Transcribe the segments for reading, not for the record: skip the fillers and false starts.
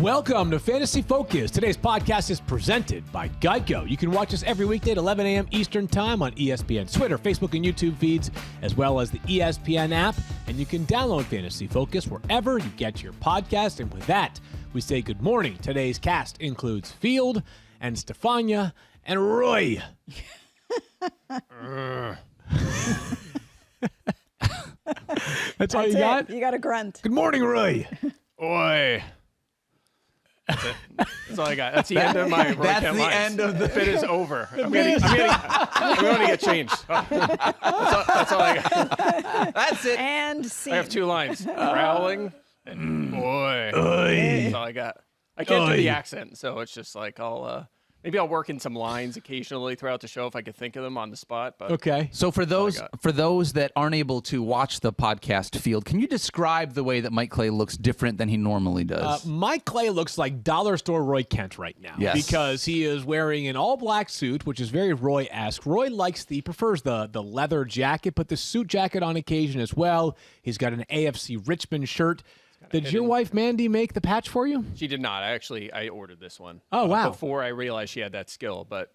Welcome to Fantasy Focus. Today's podcast is presented by Geico. You can watch us every weekday at 11 a.m. Eastern Time on ESPN's Twitter, Facebook, and YouTube feeds, as well as the ESPN app. And you can download Fantasy Focus wherever you get your podcast. And with that, we say good morning. Today's cast includes Field and Stephania and Roy. That's all you got? You got a grunt. Good morning, Roy. Oi. That's it. That's all I got. That's the end of my Roy That's Kent the lines. end of the bit is over. I'm going to get changed. That's all I got. That's it. And scene. I have two lines. Growling and oi. Oi. That's all I got. I can't do the accent, so it's just like maybe I'll work in some lines occasionally throughout the show if I could think of them on the spot. But Okay. So for those that aren't able to watch the podcast, Field, can you describe the way that Mike Clay looks different than he normally does? Mike Clay looks like dollar store Roy Kent right now. Yes. Because he is wearing an all-black suit, which is very Roy-esque. Roy prefers the leather jacket, but the suit jacket on occasion as well. He's got an AFC Richmond shirt. Did your wife, Mandy, make the patch for you? she did not. I ordered this one. Oh, wow. Before I realized she had that skill, but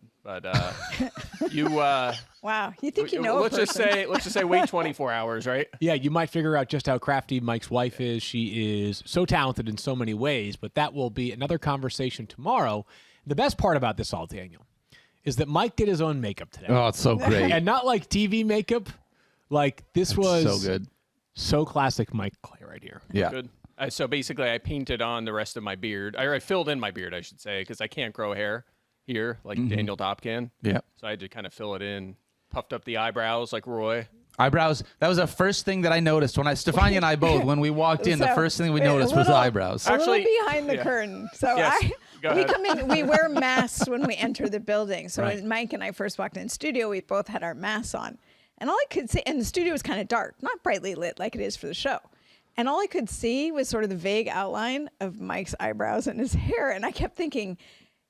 you. Wow, you think you know let's a just say wait 24 hours, right? Yeah, you might figure out just how crafty Mike's wife is. She is so talented in so many ways, but that will be another conversation tomorrow. The best part about this all, Daniel, is that Mike did his own makeup today. Oh, it's so great. And not like TV makeup. Like, this was so good. So classic Mike Clay right here. Yeah. Good. So basically, I painted on the rest of my beard. I filled in my beard, I should say, because I can't grow hair here like Daniel Dopp can. Yeah. So I had to kind of fill it in. Puffed up the eyebrows like Roy. Eyebrows. That was the first thing that I noticed when Stephania and I both, when we walked in, the So, first thing we wait, noticed was eyebrows. A Actually, little behind the yeah. curtain. So Yes. Go we ahead. come in, we wear masks when we enter the building. So Right. when Mike and I first walked in the studio, we both had our masks on. And all I could see, and the studio was kind of dark, not brightly lit like it is for the show. And all I could see was sort of the vague outline of Mike's eyebrows and his hair. And I kept thinking,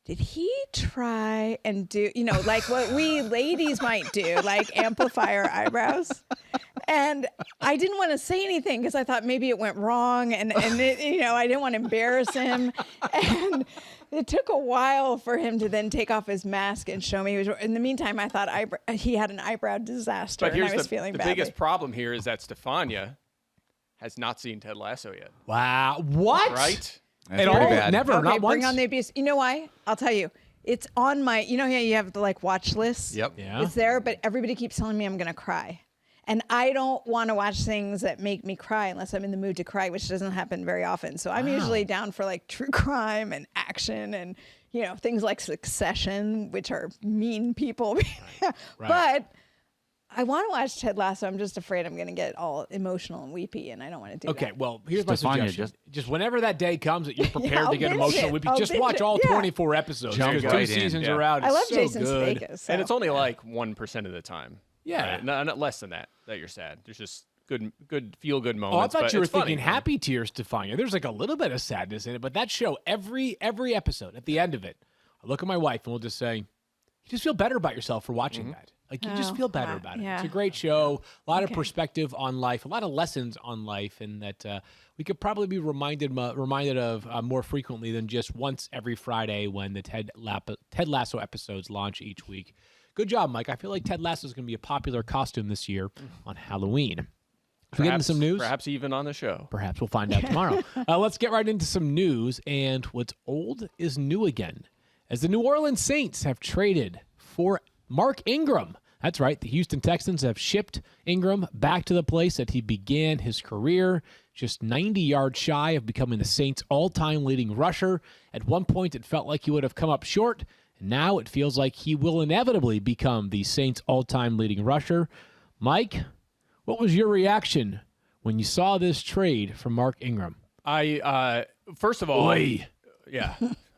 did he try and do, like what we ladies might do, like amplify our eyebrows? And I didn't want to say anything because I thought maybe it went wrong. And it, I didn't want to embarrass him. And it took a while for him to then take off his mask and show me. In the meantime, I thought he had an eyebrow disaster, But and I here's was feeling the badly. biggest problem here is that Stephania has not seen Ted Lasso yet. Wow. What? Right? That's At pretty all? bad. Never, Okay, not once? bring on the abuse. You know why? I'll tell you. It's on my, how you have the watch list? Yep. Yeah. It's there, but everybody keeps telling me I'm going to cry. And I don't want to watch things that make me cry unless I'm in the mood to cry, which doesn't happen very often. So I'm usually down for true crime and action and, things like Succession, which are mean people. Right. But I want to watch Ted Lasso. I'm just afraid I'm going to get all emotional and weepy, and I don't want to do that. Okay, well, here's my Stephania, suggestion. Just whenever that day comes that you're prepared I'll to get binge emotional, it. weepy, I'll just binge watch it. all Yeah. 24 episodes. Jump Because right two in. seasons Yeah. are out. I It's love so Jason good. Sudeikis. So. And it's only 1% of the time. Yeah. Right? Not less than that you're sad. There's just good feel-good moments. Oh, I thought but you were it's funny. thinking happy tears, Stephania. There's a little bit of sadness in it, but that show, every episode, at the end of it, I look at my wife and we'll just say, you just feel better about yourself for watching that. Like, you just feel better about it. yeah. It's a great show, a lot of perspective on life, a lot of lessons on life, and that we could probably be reminded of more frequently than just once every Friday when the Ted Lasso episodes launch each week. Good job, Mike. I feel like Ted Lasso is going to be a popular costume this year on Halloween. Should we get into some news? Perhaps even on the show. Perhaps we'll find out tomorrow. Let's get right into some news, and what's old is new again, as the New Orleans Saints have traded for Mark Ingram. That's right. The Houston Texans have shipped Ingram back to the place that he began his career, just 90 yards shy of becoming the Saints' all-time leading rusher. At one point, it felt like he would have come up short, and now it feels like he will inevitably become the Saints' all-time leading rusher. Mike, what was your reaction when you saw this trade from Mark Ingram? I first of all, yeah.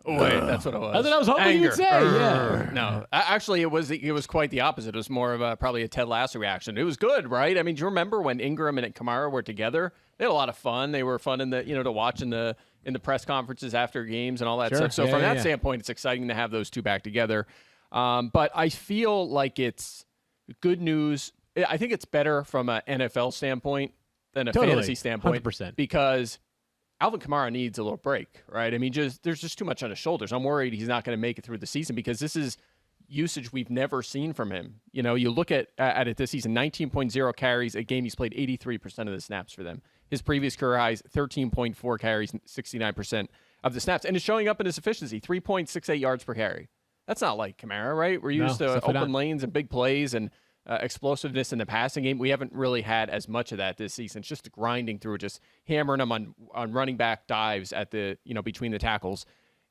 Oh, wait, that's what it was. That's what I was hoping Anger. you'd say. Yeah. No, actually, it was quite the opposite. It was more of probably a Ted Lasso reaction. It was good, right? I mean, do you remember when Ingram and Kamara were together? They had a lot of fun. They were fun in the to watch in the press conferences after games and all that stuff. So from that standpoint, it's exciting to have those two back together. But I feel like it's good news. I think it's better from an NFL standpoint than a fantasy standpoint 100%. because Alvin Kamara needs a little break, right? I mean, there's just too much on his shoulders. I'm worried he's not going to make it through the season because this is usage we've never seen from him. You know, you look at it this season, 19.0 carries a game. He's played 83% of the snaps for them. His previous career highs, 13.4 carries, 69% of the snaps. And it's showing up in his efficiency, 3.68 yards per carry. That's not like Kamara, right? We're used to open lanes and big plays and explosiveness in the passing game. We haven't really had as much of that this season. It's just grinding through, just hammering them on running back dives at the, between the tackles.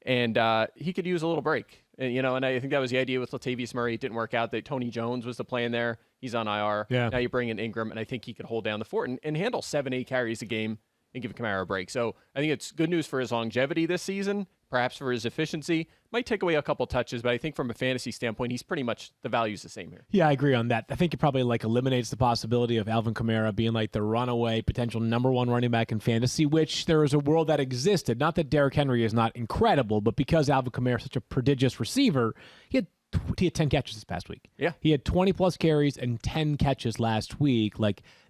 And he could use a little break. And I think that was the idea with Latavius Murray. It didn't work out. That Tony Jones was the plan there. He's on IR. Yeah. Now you bring in Ingram, and I think he could hold down the fort and handle 7-8 carries a game and give Kamara a break. So I think it's good news for his longevity this season, perhaps for his efficiency. Might take away a couple touches, but I think from a fantasy standpoint, he's pretty much, the value's the same here. Yeah, I agree on that. I think it probably eliminates the possibility of Alvin Kamara being the runaway potential number one running back in fantasy, which there is a world that existed. Not that Derrick Henry is not incredible, but because Alvin Kamara is such a prodigious receiver, he had 10 catches this past week. Yeah. He had 20-plus carries and 10 catches last week.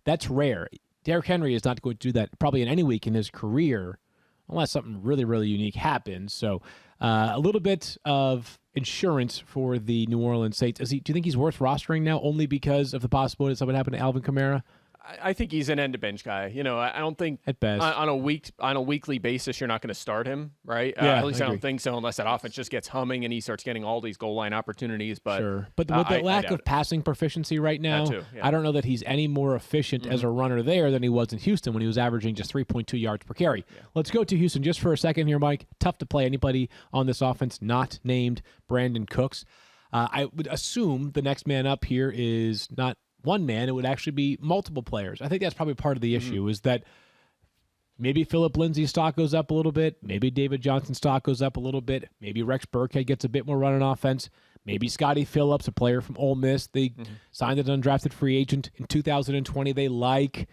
That's rare. Derrick Henry is not going to do that probably in any week in his career unless something really, really unique happens. So a little bit of insurance for the New Orleans Saints. Do you think he's worth rostering now only because of the possibility that something happened to Alvin Kamara? I think he's an end-to-bench guy. I don't think at best on a weekly basis you're not going to start him, right? Yeah, at least I don't think so, unless that offense just gets humming and he starts getting all these goal line opportunities. But sure, but with the lack of passing proficiency right now, too, yeah. I don't know that he's any more efficient as a runner there than he was in Houston when he was averaging just 3.2 yards per carry. Yeah. Let's go to Houston just for a second here, Mike. Tough to play anybody on this offense not named Brandon Cooks. I would assume the next man up here is not one man, it would actually be multiple players. I think that's probably part of the issue is that maybe Phillip Lindsay's stock goes up a little bit. Maybe David Johnson's stock goes up a little bit. Maybe Rex Burkhead gets a bit more run on offense. Maybe Scotty Phillips, a player from Ole Miss. They signed an undrafted free agent in 2020 they like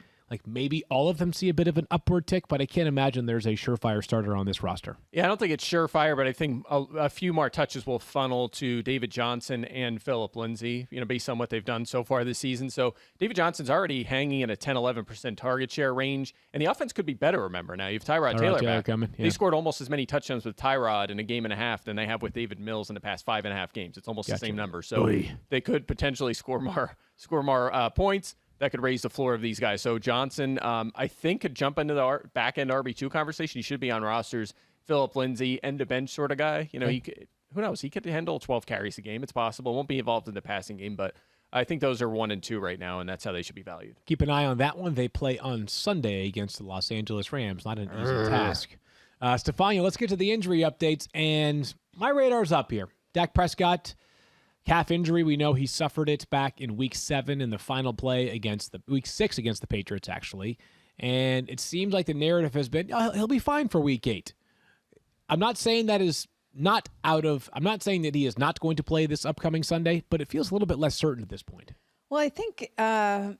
maybe all of them see a bit of an upward tick, but I can't imagine there's a surefire starter on this roster. Yeah, I don't think it's surefire, but I think a few more touches will funnel to David Johnson and Phillip Lindsay, based on what they've done so far this season. So David Johnson's already hanging in a 10-11% target share range, and the offense could be better, remember. Now you have Tyrod Taylor back. Coming, yeah. They scored almost as many touchdowns with Tyrod in a game and a half than they have with David Mills in the past 5.5 games. It's almost the same number. So they could potentially score more points. That could raise the floor of these guys. So Johnson, I think, could jump into the back-end RB2 conversation. He should be on rosters. Phillip Lindsay, end-to-bench sort of guy. He could, who knows? He could handle 12 carries a game. It's possible. Won't be involved in the passing game, but I think those are 1 and 2 right now, and that's how they should be valued. Keep an eye on that one. They play on Sunday against the Los Angeles Rams. Not an easy task. Stephania, let's get to the injury updates, and my radar's up here. Dak Prescott, calf injury, we know he suffered it back in week 7 in the final play week 6 against the Patriots, actually. And it seems like the narrative has been, he'll be fine for week 8. I'm not saying that I'm not saying that he is not going to play this upcoming Sunday, but it feels a little bit less certain at this point. Well, I think, I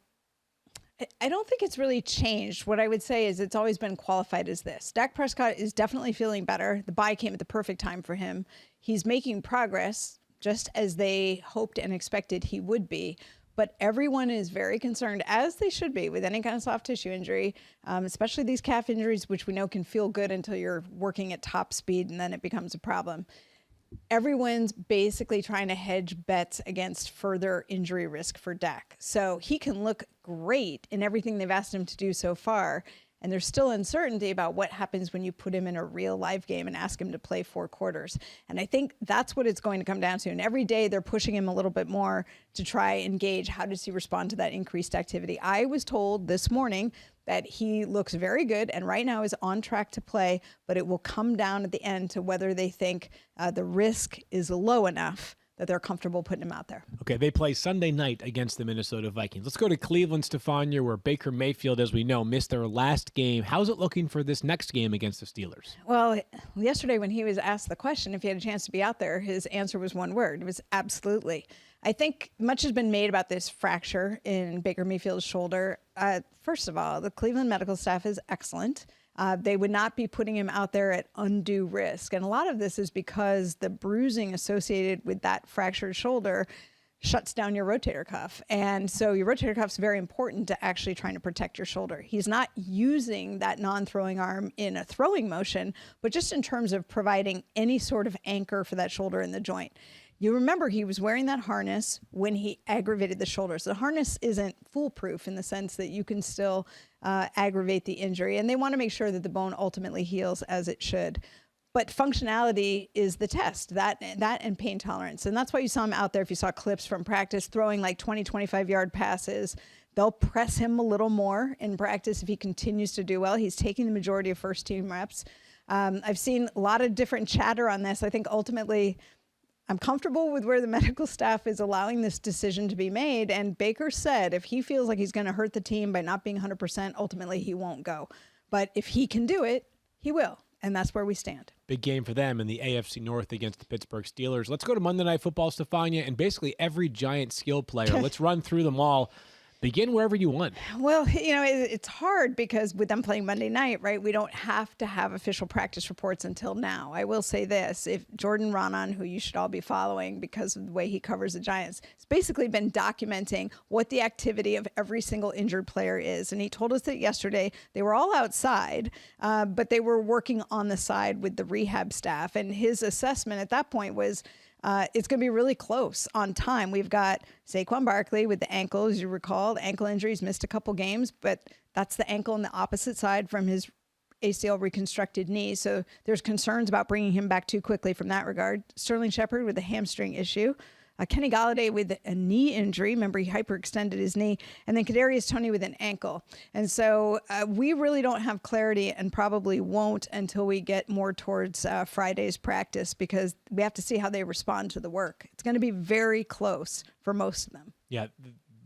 don't think it's really changed. What I would say is it's always been qualified as this. Dak Prescott is definitely feeling better. The bye came at the perfect time for him. He's making progress, just as they hoped and expected he would be. But everyone is very concerned, as they should be, with any kind of soft tissue injury, especially these calf injuries, which we know can feel good until you're working at top speed, and then it becomes a problem. Everyone's basically trying to hedge bets against further injury risk for Dak. So he can look great in everything they've asked him to do so far, and there's still uncertainty about what happens when you put him in a real live game and ask him to play 4 quarters. And I think that's what it's going to come down to. And every day they're pushing him a little bit more to try and gauge how does he respond to that increased activity. I was told this morning that he looks very good and right now is on track to play, but it will come down at the end to whether they think the risk is low enough that they're comfortable putting him out there. Okay, they play Sunday night against the Minnesota Vikings. Let's go to Cleveland, Stephania, where Baker Mayfield, as we know, missed their last game. How's it looking for this next game against the Steelers? Well, yesterday when he was asked the question if he had a chance to be out there, his answer was one word. It was absolutely. I think much has been made about this fracture in Baker Mayfield's shoulder. First of all, the Cleveland medical staff is excellent. They would not be putting him out there at undue risk. And a lot of this is because the bruising associated with that fractured shoulder shuts down your rotator cuff. And so your rotator cuff is very important to actually trying to protect your shoulder. He's not using that non-throwing arm in a throwing motion, but just in terms of providing any sort of anchor for that shoulder in the joint. You remember he was wearing that harness when he aggravated the shoulder. So the harness isn't foolproof in the sense that you can still aggravate the injury. And they want to make sure that the bone ultimately heals as it should. But functionality is the test, that and pain tolerance. And that's why you saw him out there, if you saw clips from practice, throwing like 20, 25-yard passes. They'll press him a little more in practice if he continues to do well. He's taking the majority of first-team reps. I've seen a lot of different chatter on this. I think ultimately I'm comfortable with where the medical staff is allowing this decision to be made. And Baker said if he feels like he's going to hurt the team by not being 100%, ultimately he won't go. But if he can do it, he will. And that's where we stand. Big game for them in the AFC North against the Pittsburgh Steelers. Let's go to Monday Night Football, Stephania, and basically every Giant skill player. Let's run through them all. Begin wherever you want. Well, it's hard because with them playing Monday night, right, we don't have to have official practice reports until now. I will say this. If Jordan Raanan, who you should all be following because of the way he covers the Giants, has basically been documenting what the activity of every single injured player is. And he told us that yesterday they were all outside, but they were working on the side with the rehab staff. And his assessment at that point was, it's going to be really close on time. We've got Saquon Barkley with the ankle, as you recall. The ankle injuries, missed a couple games, but that's the ankle on the opposite side from his ACL reconstructed knee. So there's concerns about bringing him back too quickly from that regard. Sterling Shepard with a hamstring issue. Kenny Golladay with a knee injury. Remember, he hyperextended his knee. And then Kadarius Toney with an ankle. And so we really don't have clarity and probably won't until we get more towards Friday's practice because we have to see how they respond to the work. It's going to be very close for most of them. Yeah,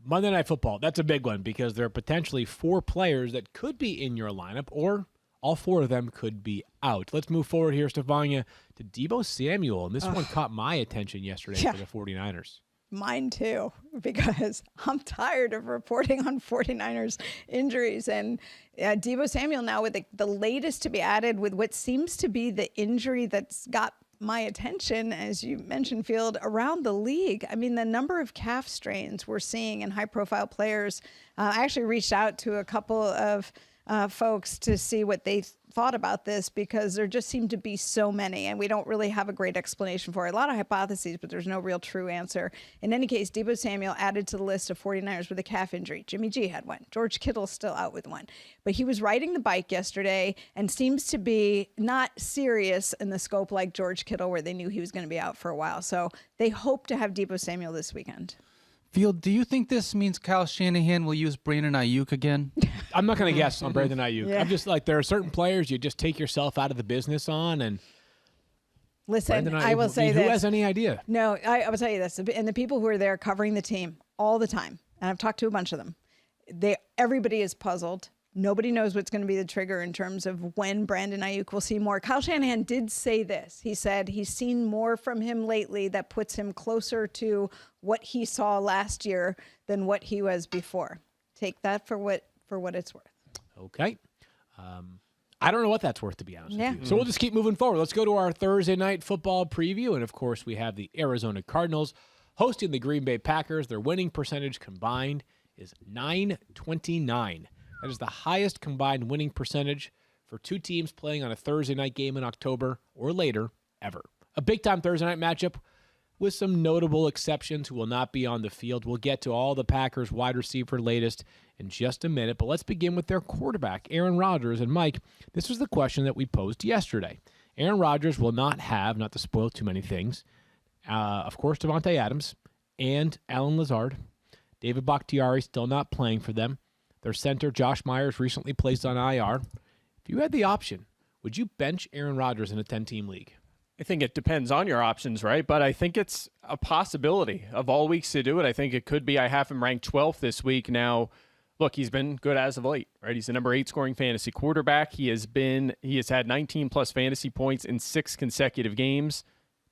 Monday Night Football, that's a big one because there are potentially 4 players that could be in your lineup or all 4 of them could be out. Let's move forward here, Stephania, to Deebo Samuel. And this one caught my attention yesterday for the 49ers. Mine too, because I'm tired of reporting on 49ers injuries. And Deebo Samuel now with the latest to be added with what seems to be the injury that's got my attention, as you mentioned, Field, around the league. I mean, the number of calf strains we're seeing in high-profile players. I actually reached out to a couple of folks to see what they thought about this because there just seem to be so many and we don't really have a great explanation for it. A lot of hypotheses, but there's no real true answer. In any case, Deebo Samuel added to the list of 49ers with a calf injury. Jimmy G had one. George Kittle's still out with one. But he was riding the bike yesterday and seems to be not serious in the scope like George Kittle where they knew he was going to be out for a while. So they hope to have Deebo Samuel this weekend. Field, do you think this means Kyle Shanahan will use Brandon Ayuk again? I'm not going to guess on Brandon Ayuk. Yeah. I'm just like, there are certain players you just take yourself out of the business on. And listen, Ayuk, I will say this. Who has any idea? No, I will tell you this. And the people who are there covering the team all the time, and I've talked to a bunch of them, everybody is puzzled. Nobody knows what's going to be the trigger in terms of when Brandon Ayuk will see more. Kyle Shanahan did say this. He said he's seen more from him lately that puts him closer to what he saw last year than what he was before. Take that for what it's worth. Okay. I don't know what that's worth, to be honest with you. So we'll just keep moving forward. Let's go to our Thursday night football preview. And, of course, we have the Arizona Cardinals hosting the Green Bay Packers. Their winning percentage combined is .929. That is the highest combined winning percentage for 2 teams playing on a Thursday night game in October or later ever. A big-time Thursday night matchup with some notable exceptions who will not be on the field. We'll get to all the Packers wide receiver latest in just a minute, but let's begin with their quarterback, Aaron Rodgers. And Mike, this was the question that we posed yesterday. Aaron Rodgers will not have, not to spoil too many things, of course, Davante Adams and Alan Lazard. David Bakhtiari still not playing for them. Their center, Josh Myers, recently placed on IR. If you had the option, would you bench Aaron Rodgers in a 10-team league? I think it depends on your options, right? But I think it's a possibility of all weeks to do it. I think it could be. I have him ranked 12th this week. Now, look, he's been good as of late, right? He's the number 8 scoring fantasy quarterback. He has had 19-plus fantasy points in 6 consecutive games.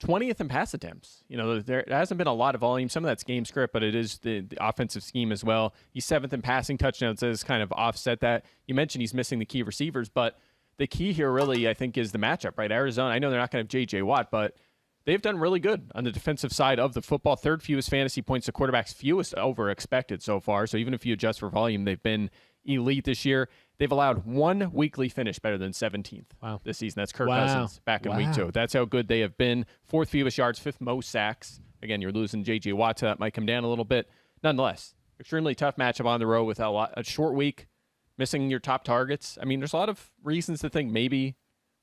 20th in pass attempts. There hasn't been a lot of volume. Some of that's game script, but it is the offensive scheme as well. He's 7th in passing touchdowns. Has kind of offset that. You mentioned he's missing the key receivers, but the key here really, I think, is the matchup, right? Arizona, I know they're not going to have J.J. Watt, but they've done really good on the defensive side of the football. Third fewest fantasy points to quarterbacks, fewest over expected so far. So even if you adjust for volume, they've been elite this year. They've allowed one weekly finish better than 17th this season. That's Kirk Cousins back in week 2. That's how good they have been. Fourth fewest yards, fifth most sacks. Again, you're losing J.J. Watt, so that might come down a little bit. Nonetheless, extremely tough matchup on the road with a short week, missing your top targets. I mean, there's a lot of reasons to think maybe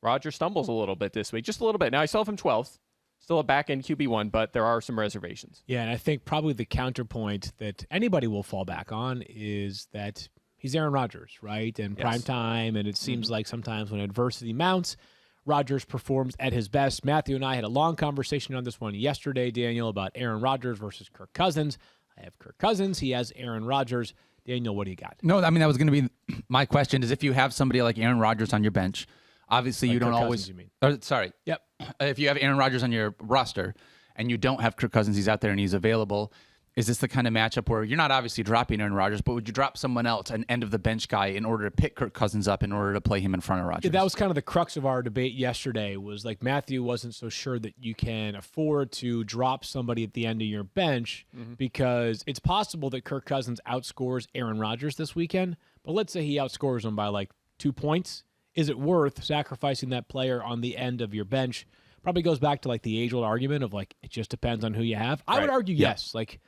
Rodgers stumbles a little bit this week, just a little bit. Now, I still have him 12th, still a back-end QB1, but there are some reservations. Yeah, and I think probably the counterpoint that anybody will fall back on is that he's Aaron Rodgers, right? And prime time, and it seems like sometimes when adversity mounts, Rodgers performs at his best. Matthew and I had a long conversation on this one yesterday, Daniel, about Aaron Rodgers versus Kirk Cousins. I have Kirk Cousins. He has Aaron Rodgers. Daniel, what do you got? No, I mean, that was going to be my question is if you have somebody like Aaron Rodgers on your bench, obviously Like you don't Kirk always. Cousins, you mean? Sorry. Yep. If you have Aaron Rodgers on your roster and you don't have Kirk Cousins, he's out there and he's available. Is this the kind of matchup where you're not obviously dropping Aaron Rodgers, but would you drop someone else, an end of the bench guy, in order to pick Kirk Cousins up in order to play him in front of Rodgers? Yeah, that was kind of the crux of our debate yesterday, was like Matthew wasn't so sure that you can afford to drop somebody at the end of your bench because it's possible that Kirk Cousins outscores Aaron Rodgers this weekend, but let's say he outscores him by like 2 points. Is it worth sacrificing that player on the end of your bench? Probably goes back to like the age-old argument of like it just depends on who you have. I would argue yes. Like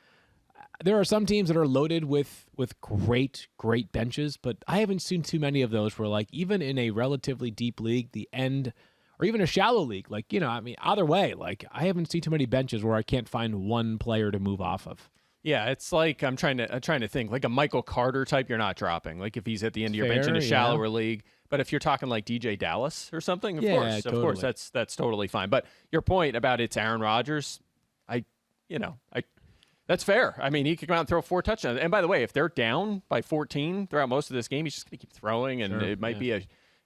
there are some teams that are loaded with great benches, but I haven't seen too many of those where like even in a relatively deep league, the end, or even a shallow league, like, you know, I mean, either way, like I haven't seen too many benches where I can't find one player to move off of. Yeah, it's like I'm trying to think like a Michael Carter type. You're not dropping like if he's at the end of your bench in a shallower league. But if you're talking like DJ Dallas or something, of course, that's totally fine. But your point about it's Aaron Rodgers, that's fair. I mean, he could come out and throw 4 touchdowns. And by the way, if they're down by 14 throughout most of this game, he's just going to keep throwing, and it might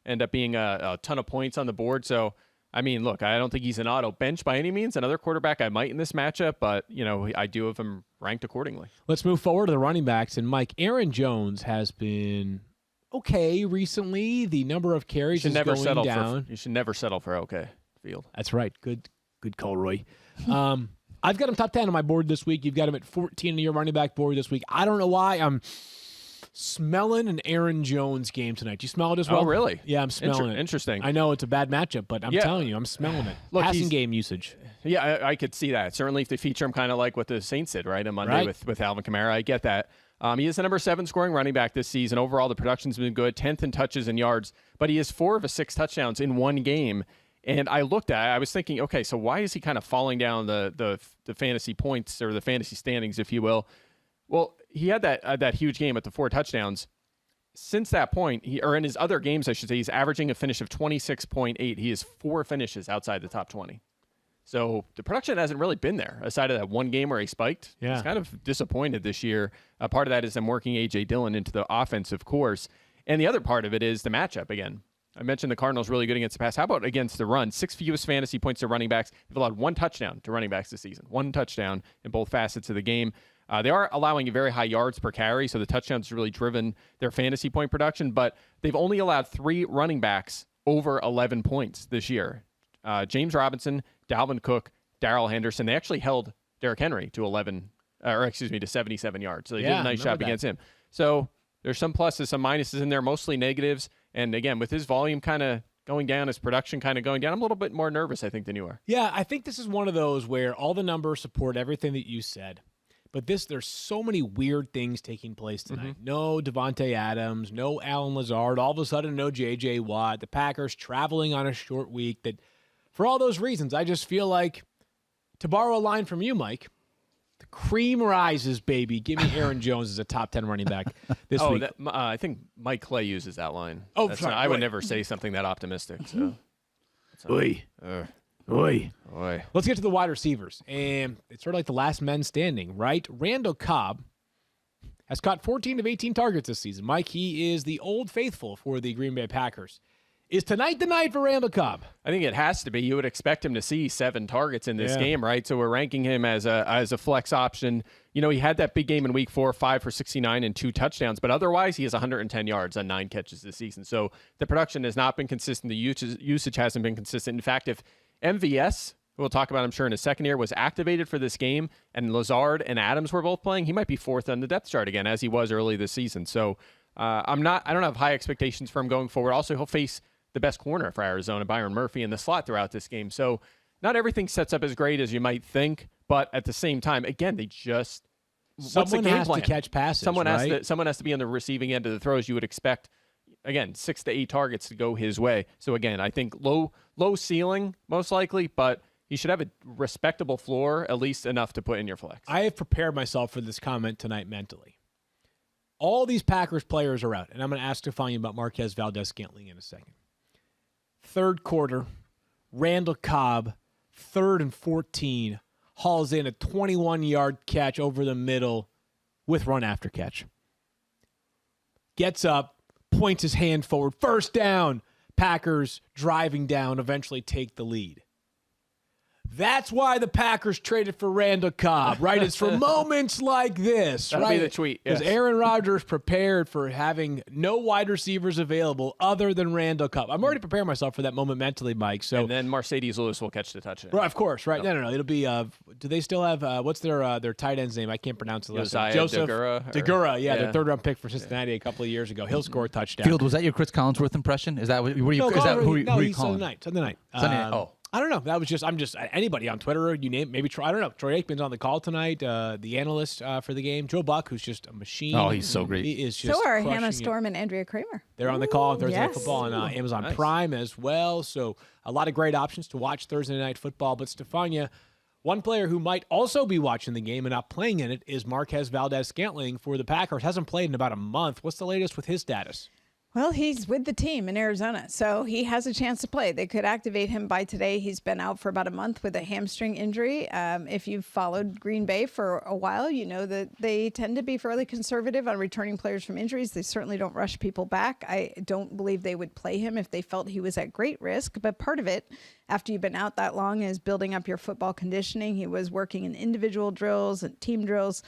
end up being a ton of points on the board. So, I mean, look, I don't think he's an auto bench by any means. Another quarterback I might in this matchup, but, you know, I do have him ranked accordingly. Let's move forward to the running backs. And, Mike, Aaron Jones has been okay recently. The number of carries is going down. You should never settle for okay, Field. That's right. Good call, Roy. I've got him top 10 on my board this week. You've got him at 14 on your running back board this week. I don't know why I'm smelling an Aaron Jones game tonight. Do you smell it as well? Oh, really? Yeah, I'm smelling it. Interesting. I know it's a bad matchup, but I'm telling you, I'm smelling it. Look, passing game usage. Yeah, I could see that. Certainly if they feature him kind of like what the Saints did, right, on Monday with Alvin Kamara. I get that. He is the number 7 scoring running back this season. Overall, the production's been good, 10th in touches and yards, but he has 4 of his 6 touchdowns in one game. And I was thinking, okay, so why is he kind of falling down the fantasy points or the fantasy standings, if you will? Well, he had that huge game with the 4 touchdowns. Since that point, or in his other games, I should say, he's averaging a finish of 26.8. He has 4 finishes outside the top 20. So the production hasn't really been there, aside of that one game where he spiked. Yeah. He's kind of disappointed this year. Part of that is them working A.J. Dillon into the offense, of course. And the other part of it is the matchup again. I mentioned the Cardinals really good against the pass. How about against the run? 6 fewest fantasy points to running backs. They've allowed 1 touchdown to running backs this season. 1 touchdown in both facets of the game. They are allowing very high yards per carry, so the touchdowns have really driven their fantasy point production, but they've only allowed 3 running backs over 11 points this year. James Robinson, Dalvin Cook, Darrell Henderson. They actually held Derrick Henry to 77 yards. So they did a nice job against him. So there's some pluses, some minuses in there, mostly negatives. And again, with his volume kind of going down, his production kind of going down, I'm a little bit more nervous, I think, than you are. Yeah, I think this is one of those where all the numbers support everything that you said. But there's so many weird things taking place tonight. No Davante Adams, no Allen Lazard, all of a sudden no J.J. Watt, the Packers traveling on a short week. That for all those reasons, I just feel like, to borrow a line from you, Mike, the cream rises, baby. Give me Aaron Jones as a top 10 running back this week. I think Mike Clay uses that line. Oh, sorry. I would never say something that optimistic. So. Oy. Let's get to the wide receivers. And it's sort of like the last men standing, right? Randall Cobb has caught 14 of 18 targets this season. Mike, he is the old faithful for the Green Bay Packers. Is tonight the night for Randall Cobb? I think it has to be. You would expect him to see 7 targets in this game, right? So we're ranking him as a flex option. You know, he had that big game in week 4, 5 for 69 and 2 touchdowns, but otherwise he has 110 yards on 9 catches this season. So the production has not been consistent. The usage hasn't been consistent. In fact, if MVS who we'll talk about, I'm sure, in a second here, was activated for this game, and Lazard and Adams were both playing, he might be fourth on the depth chart again, as he was early this season. So I don't have high expectations for him going forward. Also, he'll face the best corner for Arizona, Byron Murphy, in the slot throughout this game. So not everything sets up as great as you might think, but at the same time, again, they just someone has to catch passes. Someone right? has to be on the receiving end of the throws. You would expect, again, 6 to 8 targets to go his way. So again, I think low ceiling most likely, but he should have a respectable floor, at least enough to put in your flex. I have prepared myself for this comment tonight mentally. All these Packers players are out, and I'm going to ask Stephania about Marquez Valdes-Scantling in a second. Third quarter, Randall Cobb, 3rd and 14, hauls in a 21-yard catch over the middle with run after catch. Gets up, points his hand forward, first down. Packers driving down, eventually take the lead. That's why the Packers traded for Randall Cobb, right? It's for moments like this, That'll right? be the tweet, yes. Because Aaron Rodgers prepared for having no wide receivers available other than Randall Cobb. I'm already preparing myself for that moment mentally, Mike. So and then Mercedes Lewis will catch the touchdown. Right, of course, right? No. It'll be. Do they still have what's their tight end's name? I can't pronounce the last name. Joseph Degura, yeah, their 3rd round pick for Cincinnati a couple of years ago. He'll score a touchdown. Field, was that your Chris Collinsworth impression? Is that what were you? No, is that who no, were you he's calling? Sunday night. Sunday night. I don't know. That was I'm just anybody on Twitter. You name maybe Troy. I don't know. Troy Aikman's on the call tonight. The analyst for the game, Joe Buck, who's just a machine. Oh, he's so great. He is just. So are crushing Hannah it. Storm and Andrea Kramer. They're on the call on Thursday Night yes. Football on Amazon Nice. Prime as well. So a lot of great options to watch Thursday Night Football. But Stephania, one player who might also be watching the game and not playing in it is Marquez Valdes-Scantling for the Packers. Hasn't played in about a month. What's the latest with his status? Well, he's with the team in Arizona, so he has a chance to play. They could activate him by today. He's been out for about a month with a hamstring injury. If you've followed Green Bay for a while, you know that they tend to be fairly conservative on returning players from injuries. They certainly don't rush people back. I don't believe they would play him if they felt he was at great risk, but part of it, after you've been out that long, is building up your football conditioning. He was working in individual drills and team drills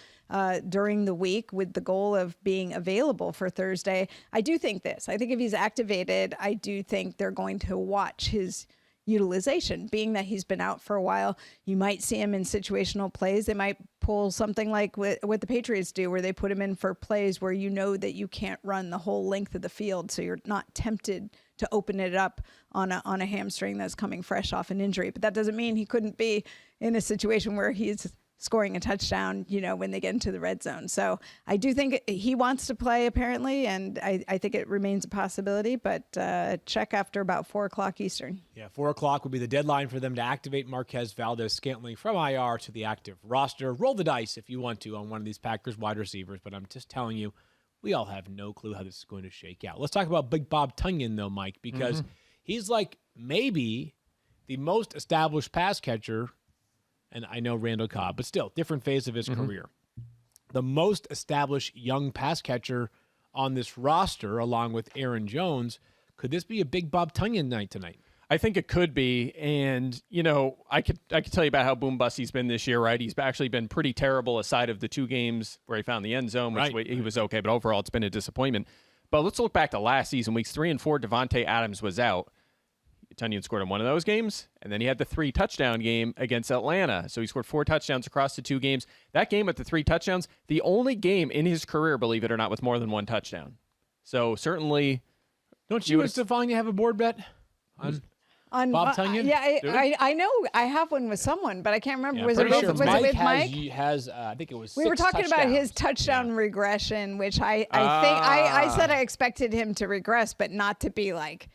during the week with the goal of being available for Thursday. I do think this. I think if he's activated, I do think they're going to watch his utilization. Being that he's been out for a while, you might see him in situational plays. They might pull something like what the Patriots do, where they put him in for plays where you know that you can't run the whole length of the field, so you're not tempted to open it up on a hamstring that's coming fresh off an injury. But that doesn't mean he couldn't be in a situation where he's scoring a touchdown, when they get into the red zone. So I do think he wants to play, apparently, and I think it remains a possibility, but check after about 4 o'clock Eastern. Yeah, 4 o'clock will be the deadline for them to activate Marquez Valdes-Scantling from IR to the active roster. Roll the dice if you want to on one of these Packers wide receivers, but I'm just telling you, we all have no clue how this is going to shake out. Let's talk about Big Bob Tonyan, though, Mike, because he's like maybe the most established pass catcher. And I know Randall Cobb, but still, different phase of his career. The most established young pass catcher on this roster, along with Aaron Jones. Could this be a Big Bob Tonyan night tonight? I think it could be, and I could tell you about how boom bust he's been this year, right? He's actually been pretty terrible aside of the 2 games where he found the end zone, which he was okay, but overall it's been a disappointment. But let's look back to last season, weeks 3 and 4. Davante Adams was out. Tonyan scored in one of those games, and then he had the 3-touchdown game against Atlanta. So he scored 4 touchdowns across the 2 games. That game with the 3 touchdowns, the only game in his career, believe it or not, with more than 1 touchdown. So certainly, Don't you and Stephania have a board bet on Bob Tonyan? I know I have one with someone, but I can't remember. Yeah, was it with Mike? I think it was. We were talking about his touchdown regression, which I think I said I expected him to regress, but not to be like,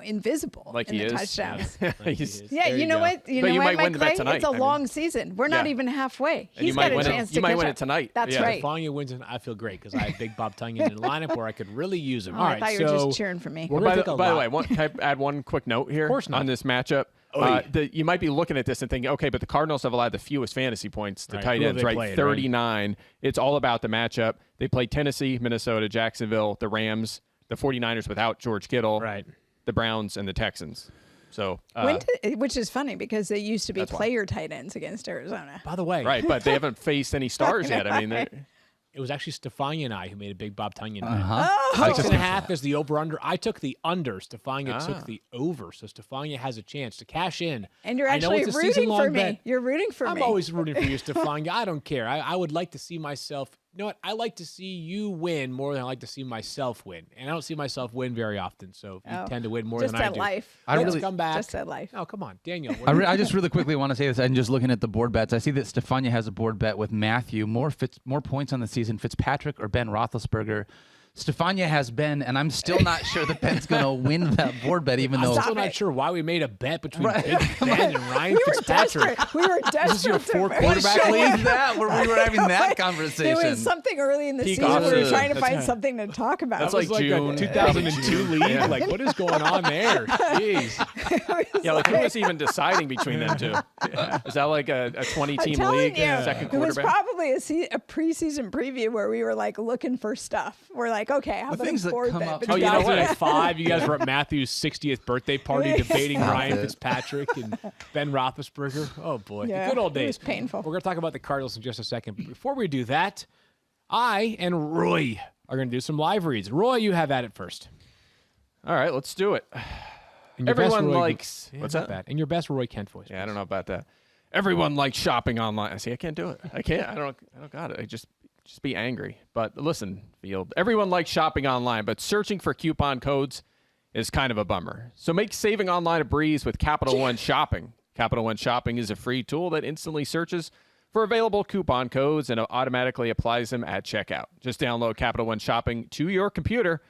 invisible like in he the is. touchdowns. Yeah, you know what? You might win the bet tonight. It's a long season. We're not even halfway. He's got a chance to You might catch win up. it tonight. That's Yeah. right. Stephania wins, and I feel great because I have Big Bob Tonyan in the lineup where I could really use him. Oh, All I right, thought you were just cheering for me. By the way, can I add one quick note here on this matchup? You might be looking at this and thinking, okay, but the Cardinals have allowed the fewest fantasy points to tight ends, right? 39. Right? It's all about the matchup. They played Tennessee, Minnesota, Jacksonville, the Rams, the 49ers without George Kittle, the Browns, and the Texans. So, which is funny because they used to be player tight ends against Arizona. By the way, right, but they haven't faced any stars yet. I mean, It was actually Stephania and I who made a big Bob Tonyan bet. Oh, 6.5 is the over-under. I took the under. Stephania took the over. So Stephania has a chance to cash in. and you're I know actually it's a rooting for season-long me. bet. You're rooting for me. I'm always rooting for you, Stephania. I don't care. I would like to see myself. You know what? I like to see you win more than I like to see myself win. And I don't see myself win very often. So you tend to win more just than I at do. life. Let's come back. Just at life. Oh, come on, Daniel. I just really quickly want to say this. I'm just looking at the board bets. I see that Stephania has a board bet with Matthew. More points on the season, Fitzpatrick or Ben Roethlisberger. Stephania has Ben, and I'm still not sure that Ben's going to win that board bet, even though. I'm still not sure why we made a bet between Big Ben and Ryan Fitzpatrick. We were desperate. This is your fourth to quarterback show league? it. that where we were having that conversation. There was something early in the Peak season where we were off-season. trying to That's find right. something to talk about. That's It was like June. a 2002 league. Like, what is going on there? Jeez. Yeah, like who was even deciding between them two? Is that like a 20-team telling league? you, Second it was quarterback? probably a preseason preview where we were like looking for stuff. We're like, okay, how The about things a that board come bet? up- But Oh, you know guys what? are- At 5, you guys were at Matthew's 60th birthday party debating Stop Ryan it. Fitzpatrick and Ben Roethlisberger. Oh, boy. The Yeah, good old it days. was painful. We're going to talk about the Cardinals in just a second. But before we do that, I and Roy are going to do some live reads. Roy, you have at it first. All right, let's do it. And your best Everyone Roy- likes. Yeah, What's not that? bad. And your best Roy Kent voice. Yeah, I don't know about that. Everyone likes shopping online. I see. I can't do it. I can't. I don't got it. I just be angry. But listen, Field. Everyone likes shopping online, but searching for coupon codes is kind of a bummer. So make saving online a breeze with Capital One Shopping. Capital One Shopping is a free tool that instantly searches for available coupon codes and automatically applies them at checkout. Just download Capital One Shopping to your computer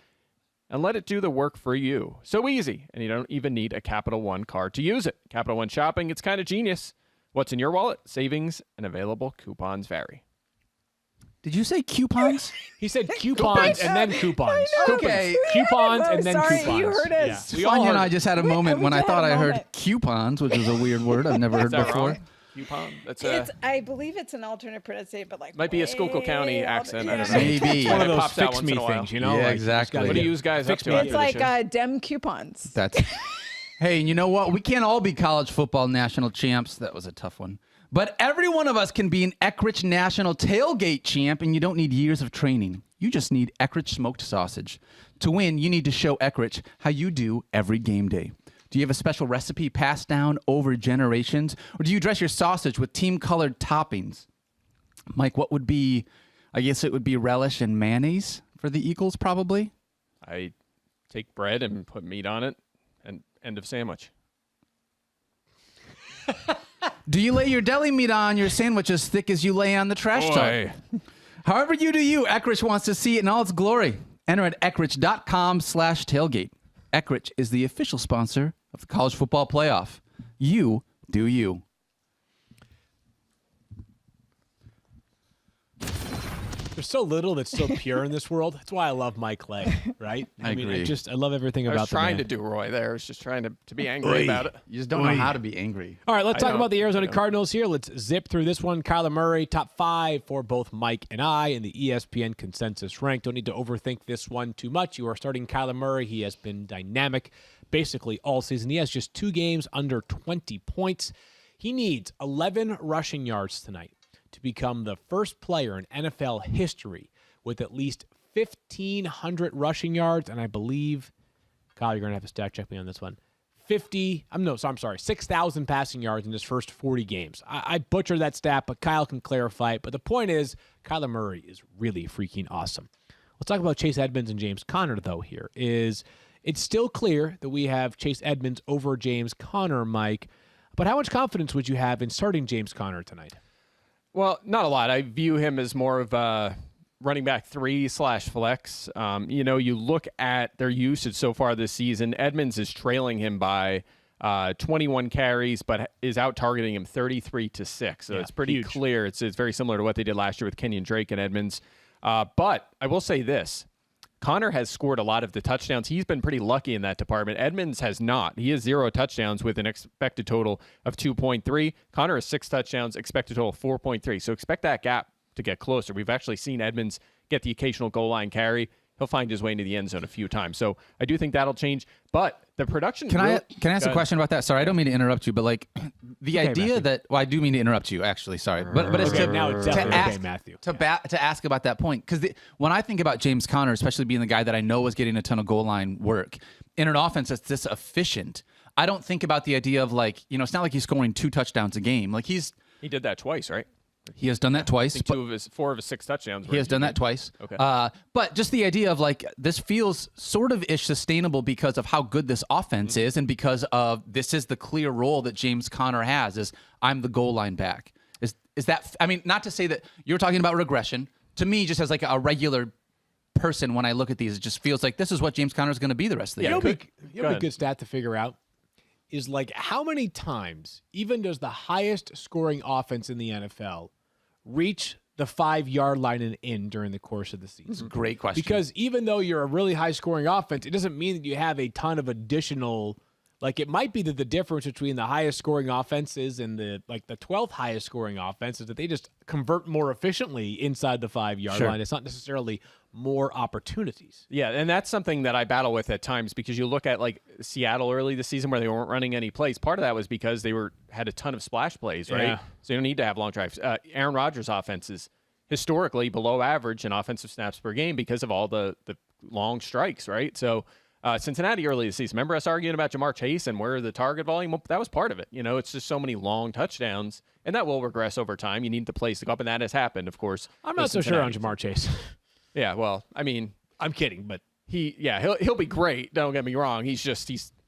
and let it do the work for you. So easy, and you don't even need a Capital One card to use it. Capital One Shopping, it's kind of genius. What's in your wallet? Savings and available coupons vary. Did you say coupons? He said coupons and then coupons. Okay. Coupons I'm and then sorry, coupons. you heard us. Yeah. We all Stephania and heard I it. just had a moment we when I did thought have a I heard moment. coupons, which is a weird word I've never heard Is that before. wrong? Coupon? That's I believe it's an alternate pronunciation, but like Might be a Schuylkill County way accent. I yeah. don't know. Maybe. It's one of It those pops out fix once me in a while. things, you know? Yeah, Like, you just exactly. gotta What do get- you guys up fix to me. after It's the like show? dem coupons. That's Hey, and you know what? We can't all be college football national champs. That was a tough one. But every one of us can be an Eckrich National Tailgate champ, and you don't need years of training. You just need Eckrich smoked sausage. To win, you need to show Eckrich how you do every game day. Do you have a special recipe passed down over generations? Or do you dress your sausage with team-colored toppings? Mike, what would be, I guess it would be relish and mayonnaise for the Eagles, probably? I take bread and put meat on it, and end of sandwich. Do you lay your deli meat on your sandwich as thick as you lay on the trash tub? However you do you, Eckrich wants to see it in all its glory. Enter at Eckrich.com/tailgate. Eckrich is the official sponsor of the College Football Playoff. You do you. There's so little that's so pure in this world. That's why I love Mike Clay, right? I agree. I love everything I about was the trying man. to do Roy there. I was just trying to be angry about it. You just don't know how to be angry. All right, let's I talk don't- about the Arizona I don't. Cardinals here. Let's zip through this one. Kyler Murray, top 5 for both Mike and I in the ESPN consensus rank. Don't need to overthink this one too much. You are starting Kyler Murray. He has been dynamic basically all season. He has just 2 games under 20 points. He needs 11 rushing yards tonight to become the first player in NFL history with at least 1,500 rushing yards, and I believe, Kyle, you're going to have to stat check me on this one. 6,000 passing yards in his first 40 games. I butchered that stat, but Kyle can clarify it. But the point is, Kyler Murray is really freaking awesome. Let's talk about Chase Edmonds and James Conner, though, here. It's still clear that we have Chase Edmonds over James Conner, Mike. But how much confidence would you have in starting James Conner tonight? Well, not a lot. I view him as more of a running back 3/flex. You look at their usage so far this season. Edmonds is trailing him by 21 carries, but is out targeting him 33-6. So Yeah, it's pretty huge. clear. It's very similar to what they did last year with Kenyon Drake and Edmonds. But I will say this. Connor has scored a lot of the touchdowns. He's been pretty lucky in that department. Edmonds has not. He has 0 touchdowns with an expected total of 2.3. Connor has 6 touchdowns, expected total of 4.3. So expect that gap to get closer. We've actually seen Edmonds get the occasional goal line carry. He'll find his way into the end zone a few times. So I do think that'll change. But The production. Can I ask a question about that? Sorry, I don't mean to interrupt you, but like the idea Matthew. that I do mean to interrupt you actually. Sorry, but it's Okay, now it's definitely ask, okay, Matthew. to ask about that point because when I think about James Conner, especially being the guy that I know was getting a ton of goal line work in an offense that's this efficient, I don't think about the idea of like it's not like he's scoring 2 touchdowns a game. Like he did that twice, right? He has done that twice. I think 4 of his 6 touchdowns. He has done that twice. Okay. But just the idea of like this feels sort of ish sustainable because of how good this offense is, and because of this is the clear role that James Conner has is I'm the goal line back. Is that? I mean, not to say that you're talking about regression. To me, just as like a regular person, when I look at these, it just feels like this is what James Conner is going to be the rest of the year. You know, a good stat to figure out is like how many times even does the highest scoring offense in the NFL reach the 5-yard line and in during the course of the season? Great question. Because even though you're a really high scoring offense, it doesn't mean that you have a ton of additional. Like it might be that the difference between the highest scoring offenses and the 12th highest scoring offense is that they just convert more efficiently inside the 5-yard line. It's not necessarily more opportunities. Yeah, and that's something that I battle with at times because you look at like Seattle early this season where they weren't running any plays. Part of that was because they had a ton of splash plays, right? Yeah. So you don't need to have long drives. Aaron Rodgers' offense is historically below average in offensive snaps per game because of all the long strikes, right? So Cincinnati early this season, remember us arguing about Jamar Chase and where the target volume? Well, that was part of it. It's just so many long touchdowns, and that will regress over time. You need the plays to go up, and that has happened, of course. I'm not so sure on Jamar Chase. Yeah, well, I mean, I'm kidding, but he'll be great. Don't get me wrong. He's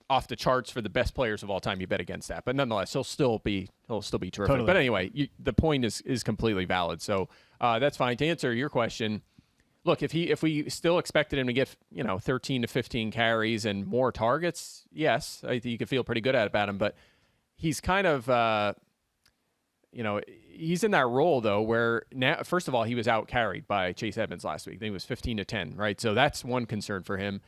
off the charts for the best players of all time. You bet against that, but nonetheless, he'll still be terrific. Totally. But anyway, the point is completely valid. So that's fine. To answer your question, look, if we still expected him to get 13 to 15 carries and more targets, yes, I think you could feel pretty good about him. But he's kind of he's in that role though where now, first of all, he was out carried by Chase Edmonds last week. I think it was 15 to 10, right? So that's one concern for him.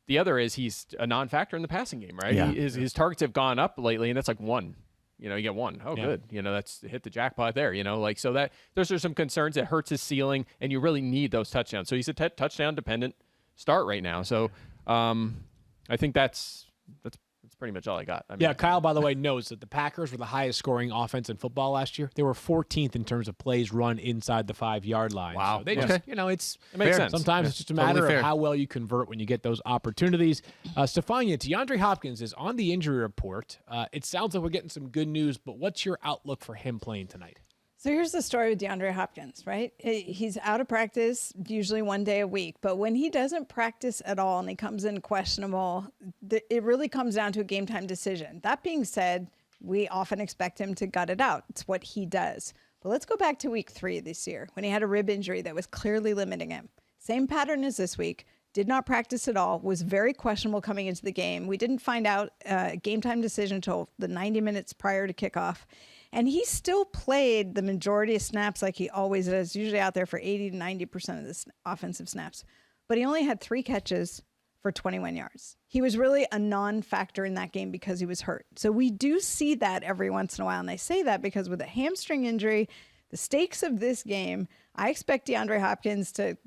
The other is he's a non-factor in the passing game, right? Yeah. His targets have gone up lately, and that's like 1. You get 1. Oh, Yeah. good. That's hit the jackpot there. So that those are some concerns that hurts his ceiling, and you really need those touchdowns. So he's a touchdown dependent start right now. So I think that's pretty much all I got. I mean, Kyle, by the way, knows that the Packers were the highest scoring offense in football last year. They were 14th in terms of plays run inside the 5-yard line. Wow. So they Okay. just, it makes sense. Sometimes Yeah. it's just a Totally matter fair. of how well you convert when you get those opportunities. Stephania, DeAndre Hopkins is on the injury report. It sounds like we're getting some good news, but what's your outlook for him playing tonight? So here's the story with DeAndre Hopkins, right? He's out of practice usually 1 day a week, but when he doesn't practice at all and he comes in questionable, it really comes down to a game time decision. That being said, we often expect him to gut it out. It's what he does. But let's go back to week 3 this year when he had a rib injury that was clearly limiting him. Same pattern as this week. Did not practice at all, was very questionable coming into the game. We didn't find out game time decision until the 90 minutes prior to kickoff. And he still played the majority of snaps like he always does, usually out there for 80 to 90% of the offensive snaps. But he only had 3 catches for 21 yards. He was really a non-factor in that game because he was hurt. So we do see that every once in a while. And I say that because with a hamstring injury, the stakes of this game, I expect DeAndre Hopkins to